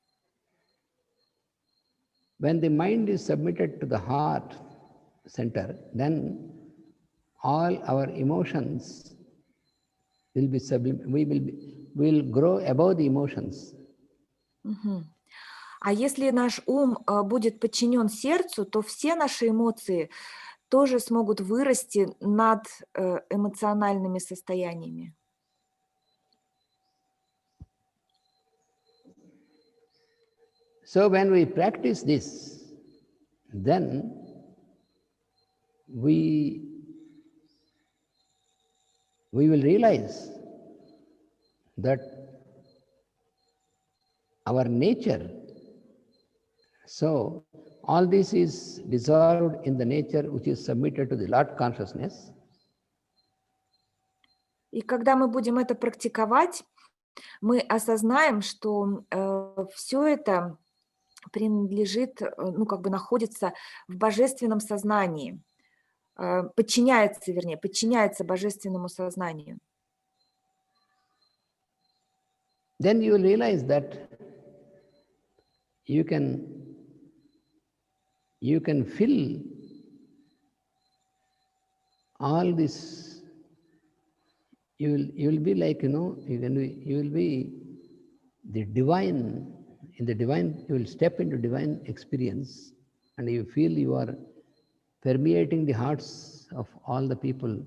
When the mind is submitted to the heart center, then all our emotions will be will grow above the emotions. А если наш ум будет подчинен сердцу, то все наши эмоции тоже смогут вырасти над эмоциональными состояниями. So when we practice this, then we will realize that our nature, so all this is dissolved in the nature which is submitted to the Lord consciousness. И когда мы будем это практиковать, мы осознаем, что все это принадлежит, находится в божественном сознании, подчиняется божественному сознанию. Then you will realize that you can fill all this. You will be like, you will be the divine. In the divine, you will step into divine experience, and you feel you are permeating the hearts of all the people,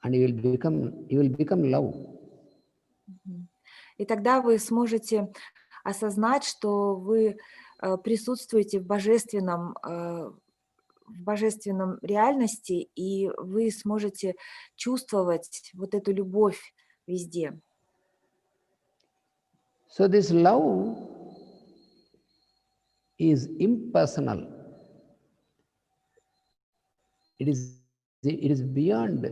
and you will become love. И тогда вы сможете осознать, что вы присутствуете в божественном реальности, и вы сможете чувствовать вот эту любовь везде. So this love is impersonal. It is beyond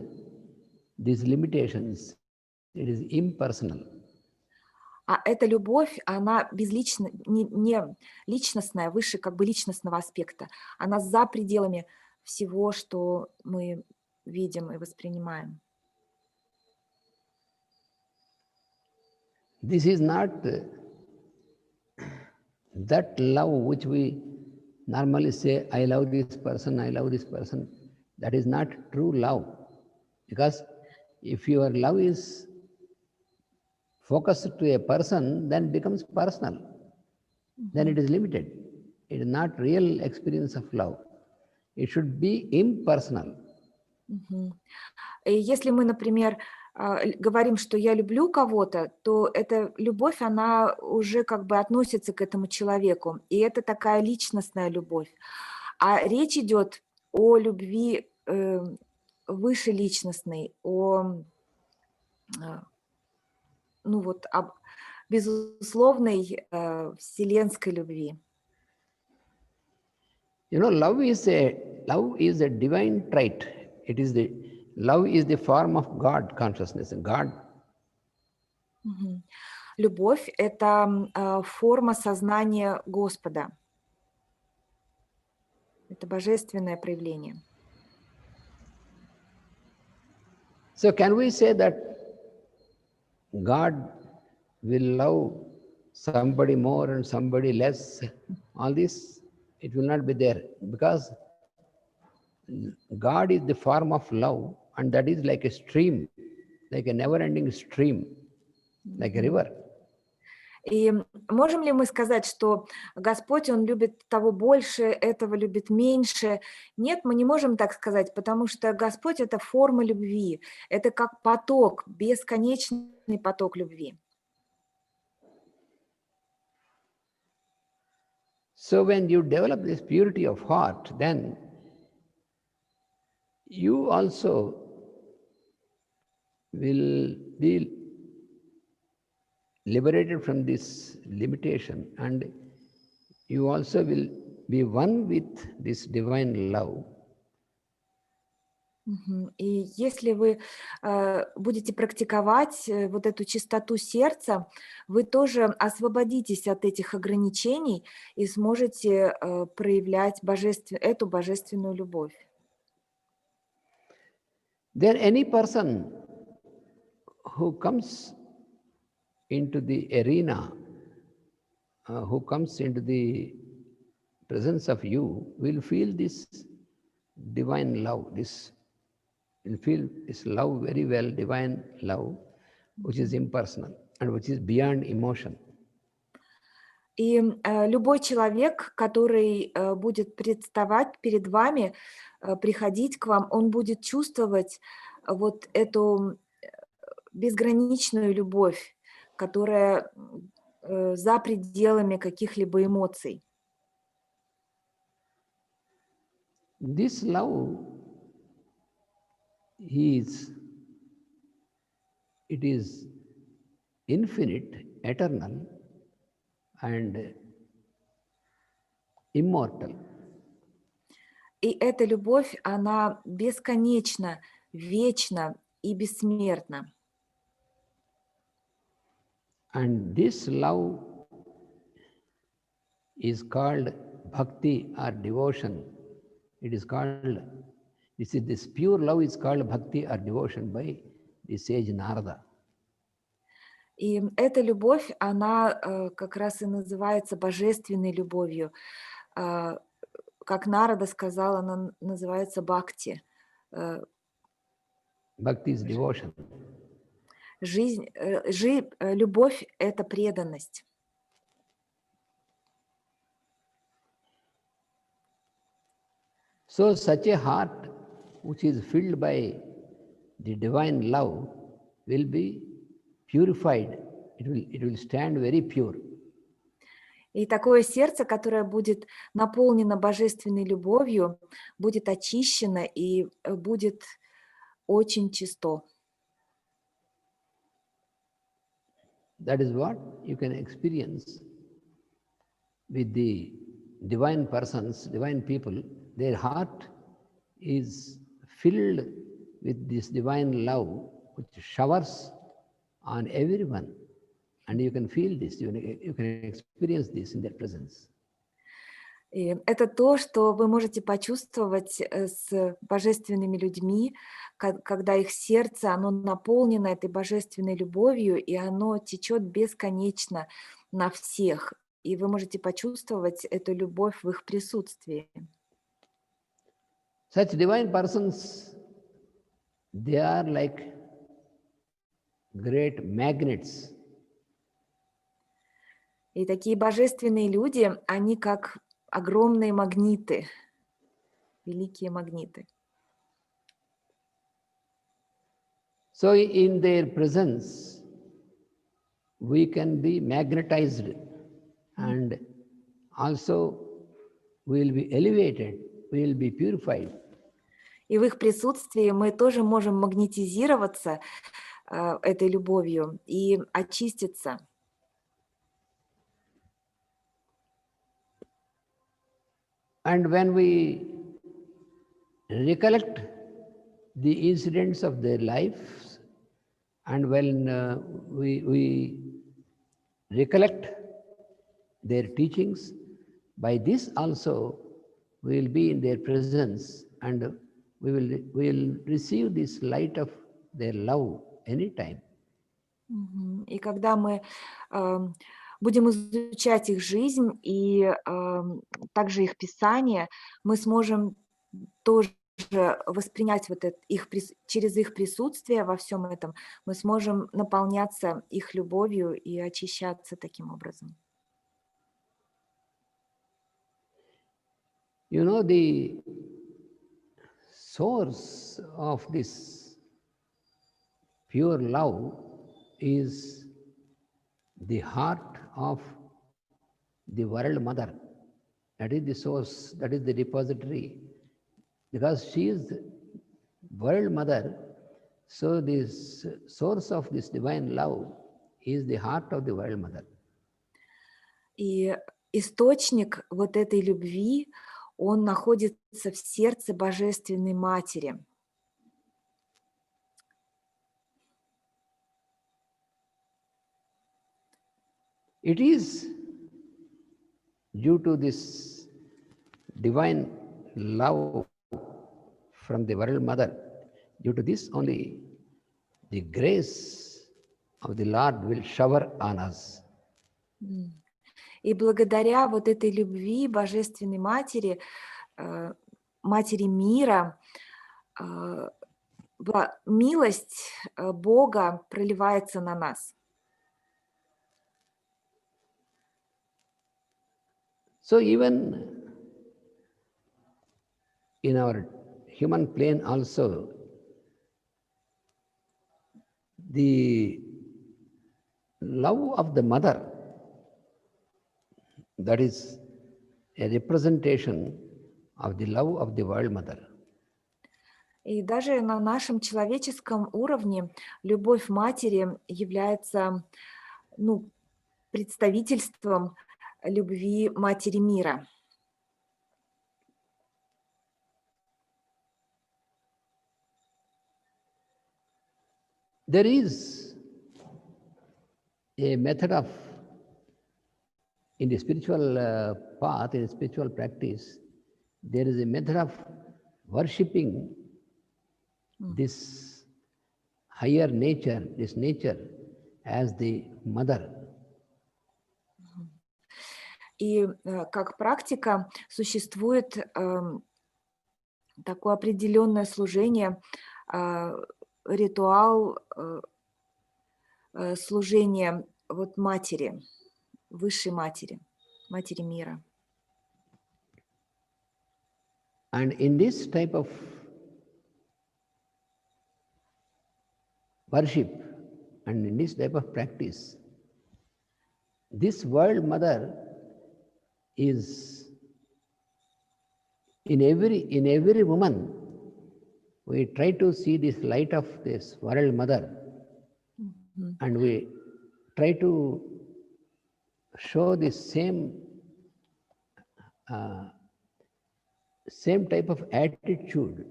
these limitations. It is impersonal. А эта любовь, она не личностная, выше личностного аспекта. Она за пределами всего, что мы видим и воспринимаем. This is not that love which we normally say, I love this person, I love this person. That is not true love. Because if your love is focused to a person, then it becomes personal. Then it is limited. It is not real experience of love. It should be impersonal. И если мы, например, говорим, что я люблю кого-то, то эта любовь, она уже относится к этому человеку. И это такая личностная любовь. А речь идет о любви выше личностной, об безусловной вселенской любви. Love is a divine trait. Love is the form of God consciousness. God. Любовь – это форма сознания Господа. Это божественное проявление. So can we say that God will love somebody more and somebody less? All this, it will not be there, because God is the form of love, and that is like a stream, like a never-ending stream, like a river. И можем ли мы сказать, что Господь, Он любит того больше, этого любит меньше? Нет, мы не можем так сказать, потому что Господь – это форма любви, это как поток, бесконечный поток любви. So when you develop this purity of heart, then you also will be liberated from this limitation, and you also will be one with this divine love. И если вы будете практиковать вот эту чистоту сердца, вы тоже освободитесь от этих ограничений и сможете проявлять эту божественную любовь. Then any person who comes into the arena, who comes into the presence of you, will feel this divine love, will feel this love very well, divine love, which is impersonal and which is beyond emotion. И любой человек, который будет представать перед вами, приходить к вам, он будет чувствовать вот эту безграничную любовь, которая за пределами каких-либо эмоций. This love it is infinite, eternal, and immortal. И эта любовь, она бесконечна, вечна и бессмертна. And this love is called bhakti or devotion. It is called, this pure love is called bhakti or devotion by the sage Narada. И эта любовь, она как раз и называется божественной любовью. Как Нарада сказал, она называется бхакти. Bhakti is devotion. Любовь – это преданность. So such a heart which is filled by the divine love will be purified. It will stand very pure. И такое сердце, которое будет наполнено божественной любовью, будет очищено и будет очень чисто. That is what you can experience with the divine persons, divine people. Their heart is filled with this divine love which showers on everyone. And you can feel this, you can experience this in their presence. И это то, что вы можете почувствовать с божественными людьми, когда их сердце, оно наполнено этой божественной любовью, и оно течет бесконечно на всех. И вы можете почувствовать эту любовь в их присутствии. Such divine persons, they are like great magnets. И такие божественные люди, они как огромные магниты, великие магниты. So in their presence, we can be magnetized and also we will be elevated, we will be purified. И в их присутствии мы тоже можем магнетизироваться этой любовью и очиститься. And when we recollect the incidents of their lives, and when we recollect their teachings, by this also we will be in their presence and we will receive this light of their love anytime. И когда мы будем изучать их жизнь и также их писание, мы сможем тоже воспринять вот это, через их присутствие во всем этом, мы сможем наполняться их любовью и очищаться таким образом. You know, the source of this pure love is the heart of the world mother. That is the source, that is the repository. Because she is the world mother, so this source of this divine love is the heart of the world mother. И источник вот этой любви, он находится в сердце Божественной Матери. It is due to this divine love from the world mother, due to this only the grace of the Lord will shower on us. И благодаря вот этой любви Божественной Матери, Матери мира, милость Бога проливается на нас. So even in our human plane also, the love of the mother, that is a representation of the love of the world mother. И даже на нашем человеческом уровне любовь матери является, представительством любви Матери мира. There is a method of, in the spiritual path, in the spiritual practice, there is a method of worshipping this higher nature, this nature as the mother. И как практика существует такое определенное служение, ритуал служения вот матери, высшей матери, матери мира. And in this type of worship and in this type of practice, this world mother is in every woman. We try to see this light of this world mother, and we try to show the same type of attitude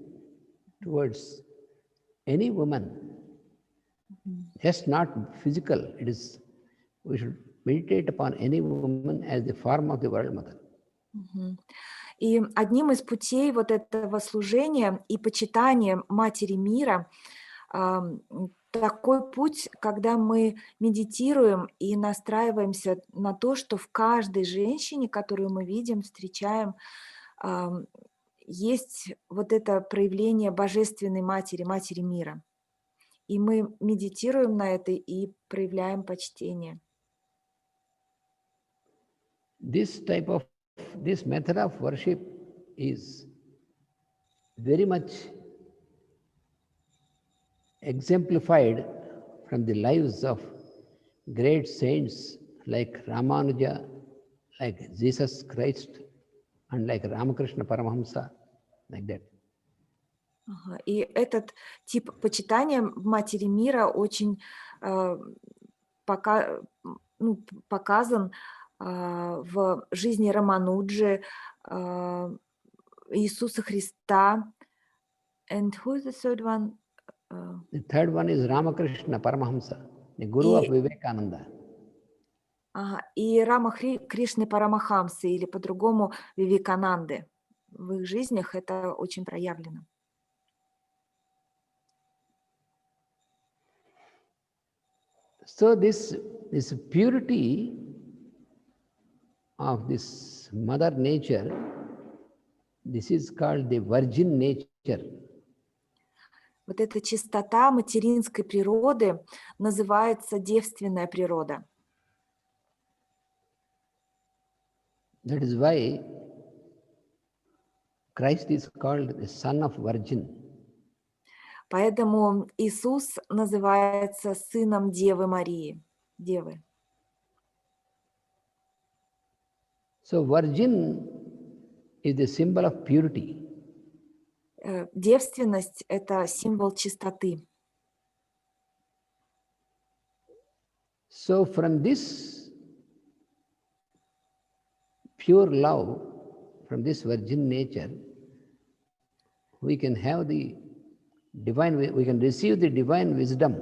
towards any woman. Just not physical. It is, we should meditate upon any woman as the form of the world mother. И одним из путей вот этого служения и почитания Матери мира такой путь, когда мы медитируем и настраиваемся на то, что в каждой женщине, которую мы видим, встречаем, есть вот это проявление Божественной Матери, Матери мира. И мы медитируем на это и проявляем почтение. This method of worship is very much exemplified from the lives of great saints like Ramanuja, like Jesus Christ, and like Ramakrishna Paramahamsa, like that. И этот тип почитания Матери мира очень показан в жизни Рамануджи, Иисуса Христа. And who is the third one? The third one is Ramakrishna Paramahamsa, the Guru of Vivekananda. И Рама Кришны Парамахамсы, или по-другому Вивекананды. В их жизнях это очень проявлено. So this purity of this mother nature, this is called the virgin nature. Вот эта чистота материнской природы называется девственная природа. That is why Christ is called the Son of Virgin. Поэтому Иисус называется сыном Девы Марии, Девы. So virgin is the symbol of purity. Девственность – это символ чистоты. So from this pure love, from this virgin nature, we can have the divine, we can receive the divine wisdom.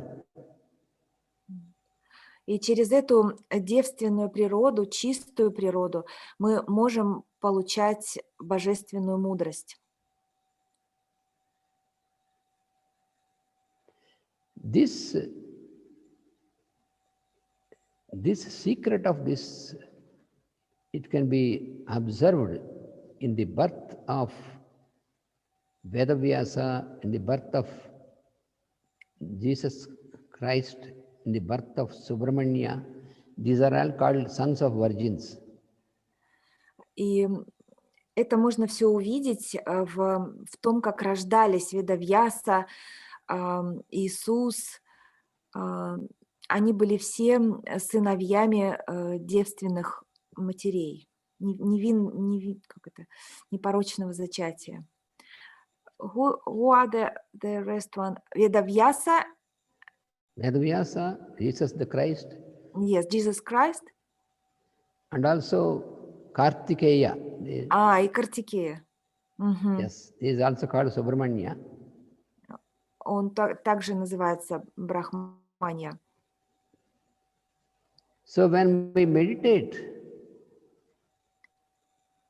И через эту девственную природу, чистую природу, мы можем получать божественную мудрость. This secret of this, it can be observed in the birth of Vedavyasa, in the birth of Jesus Christ, in the birth of Subramanya. These are all called sons of virgins. И это можно все увидеть в том, как рождались Ведавьяса, Иисус. Они были все сыновьями девственных матерей, непорочного зачатия. Who are the rest one? Vedavyasa. Vedavyasa, Jesus the Christ. Yes, Jesus Christ. And also Kartikeya. И Картикея. Yes, he is also called Subramanya. Он также называется Брахмания. So when we meditate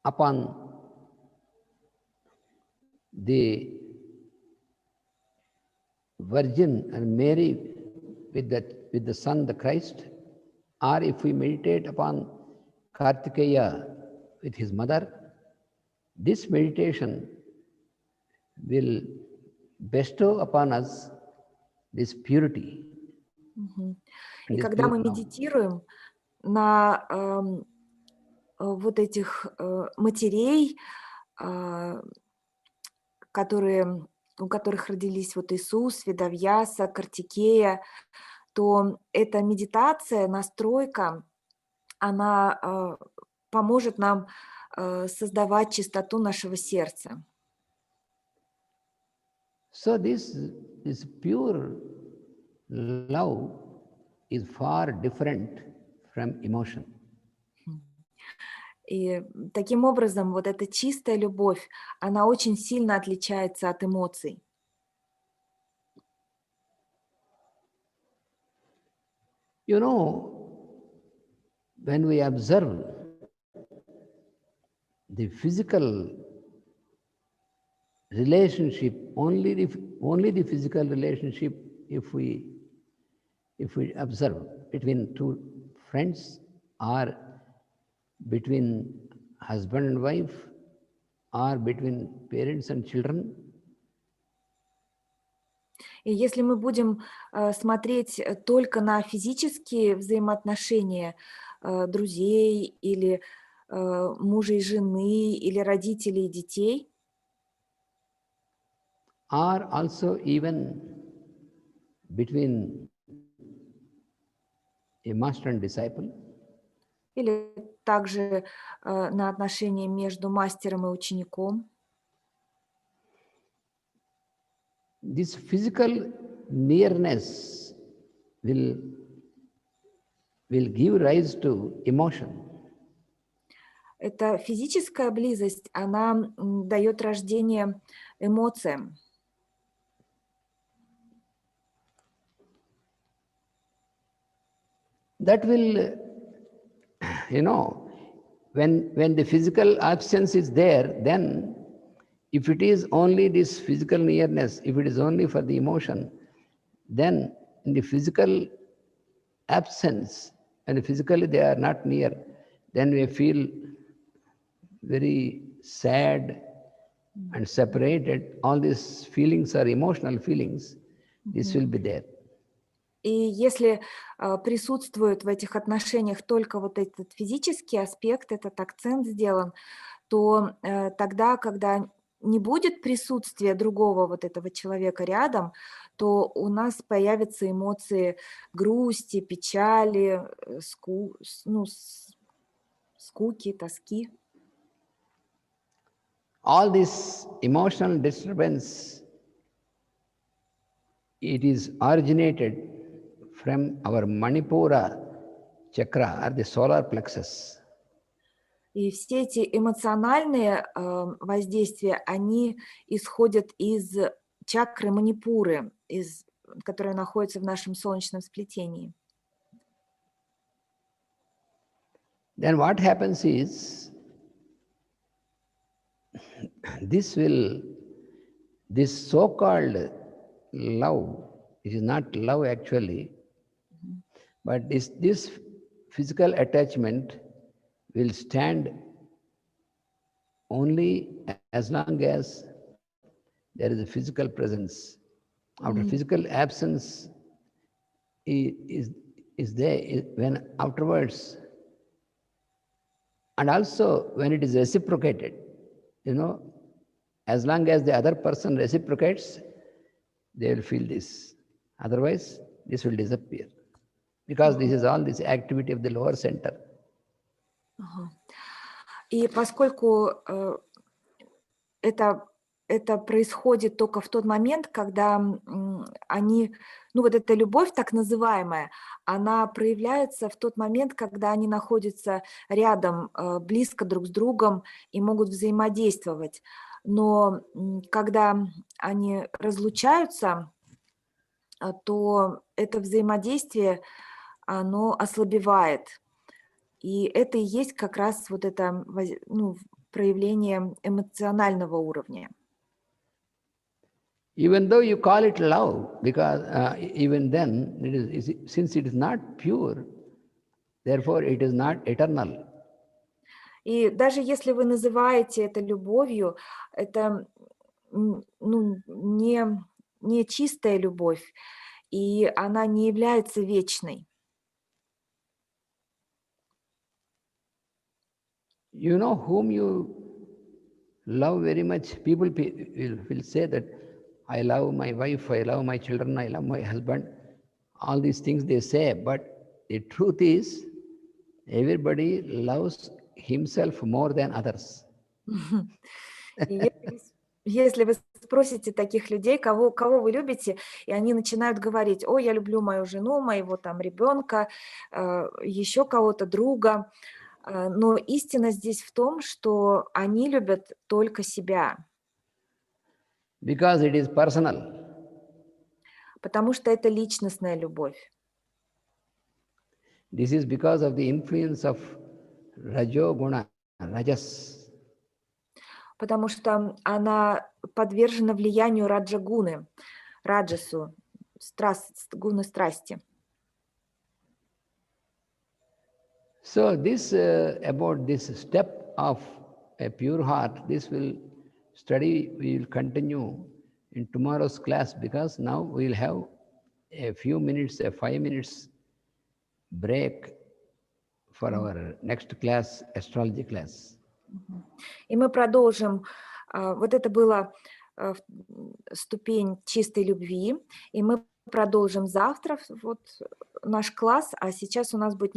upon the Virgin and Mary with the Son, the Christ, or if we meditate upon Kartikeya with his mother, this meditation will bestow upon us this purity. И когда мы медитируем на вот этих матерей, у которых родились вот Иисус, Ведавьяса, Картикея, то эта медитация, настройка, она поможет нам создавать чистоту нашего сердца. So this pure love is far different from emotion. И таким образом вот эта чистая любовь, она очень сильно отличается от эмоций. You know, when we observe the physical relationship, only the physical relationship, if we observe between two friends or between husband and wife or between parents and children. И если мы будем смотреть только на физические взаимоотношения друзей или мужа и жены, или родителей и детей, or also even between a master and disciple, или также на отношения между мастером и учеником, this physical nearness will give rise to emotion. эта физическая близость, она дает рождение эмоциям. That will, you know, when the physical absence is there, then if it is only this physical nearness, if it is only for the emotion, then in the physical absence, and physically they are not near, then we feel very sad and separated. All these feelings are emotional feelings. This will be there. И если присутствует в этих отношениях только вот этот физический аспект, этот акцент сделан, то тогда, когда не будет присутствия другого вот этого человека рядом, то у нас появятся эмоции грусти, печали, скуки, тоски. All this emotional disturbance, it is originated from our Manipura chakra or the solar plexus. И все эти эмоциональные воздействия, они исходят из чакры Манипуры, которая находится в нашем солнечном сплетении. then what happens is, this so-called love, it is not love actually, but this physical attachment will stand only as long as there is a physical presence. After physical absence is there, when afterwards, and also when it is reciprocated, as long as the other person reciprocates, they will feel this. Otherwise, this will disappear. Because this is all this activity of the lower center. И поскольку это происходит только в тот момент, когда они, вот эта любовь так называемая, она проявляется в тот момент, когда они находятся рядом, близко друг с другом и могут взаимодействовать. Но когда они разлучаются, то это взаимодействие, оно ослабевает. И это и есть как раз вот это проявление эмоционального уровня. Even though you call it love, because even then, since it is not pure, therefore it is not eternal. И даже если вы называете это любовью, это не чистая любовь, и она не является вечной. You know whom you love very much? People will say that I love my wife, I love my children, I love my husband. All these things they say, but the truth is, everybody loves himself more than others. Если вы спросите таких людей, кого вы любите, и они начинают говорить: «О, я люблю мою жену, моего там ребенка, еще кого-то, друга». Но истина здесь в том, что они любят только себя. Because it is personal. Потому что это личностная любовь. This is because of the influence of Rajoguna, Rajas. Потому что она подвержена влиянию раджагуны, раджасу, гуны страсти. So this about this step of a pure heart, this will study, we will continue in tomorrow's class, because now we will have a few minutes, a 5 minutes break for our next class, astrology class. И мы продолжим. Вот это была ступень чистой любви, и мы продолжим завтра наш класс, а сейчас у нас будет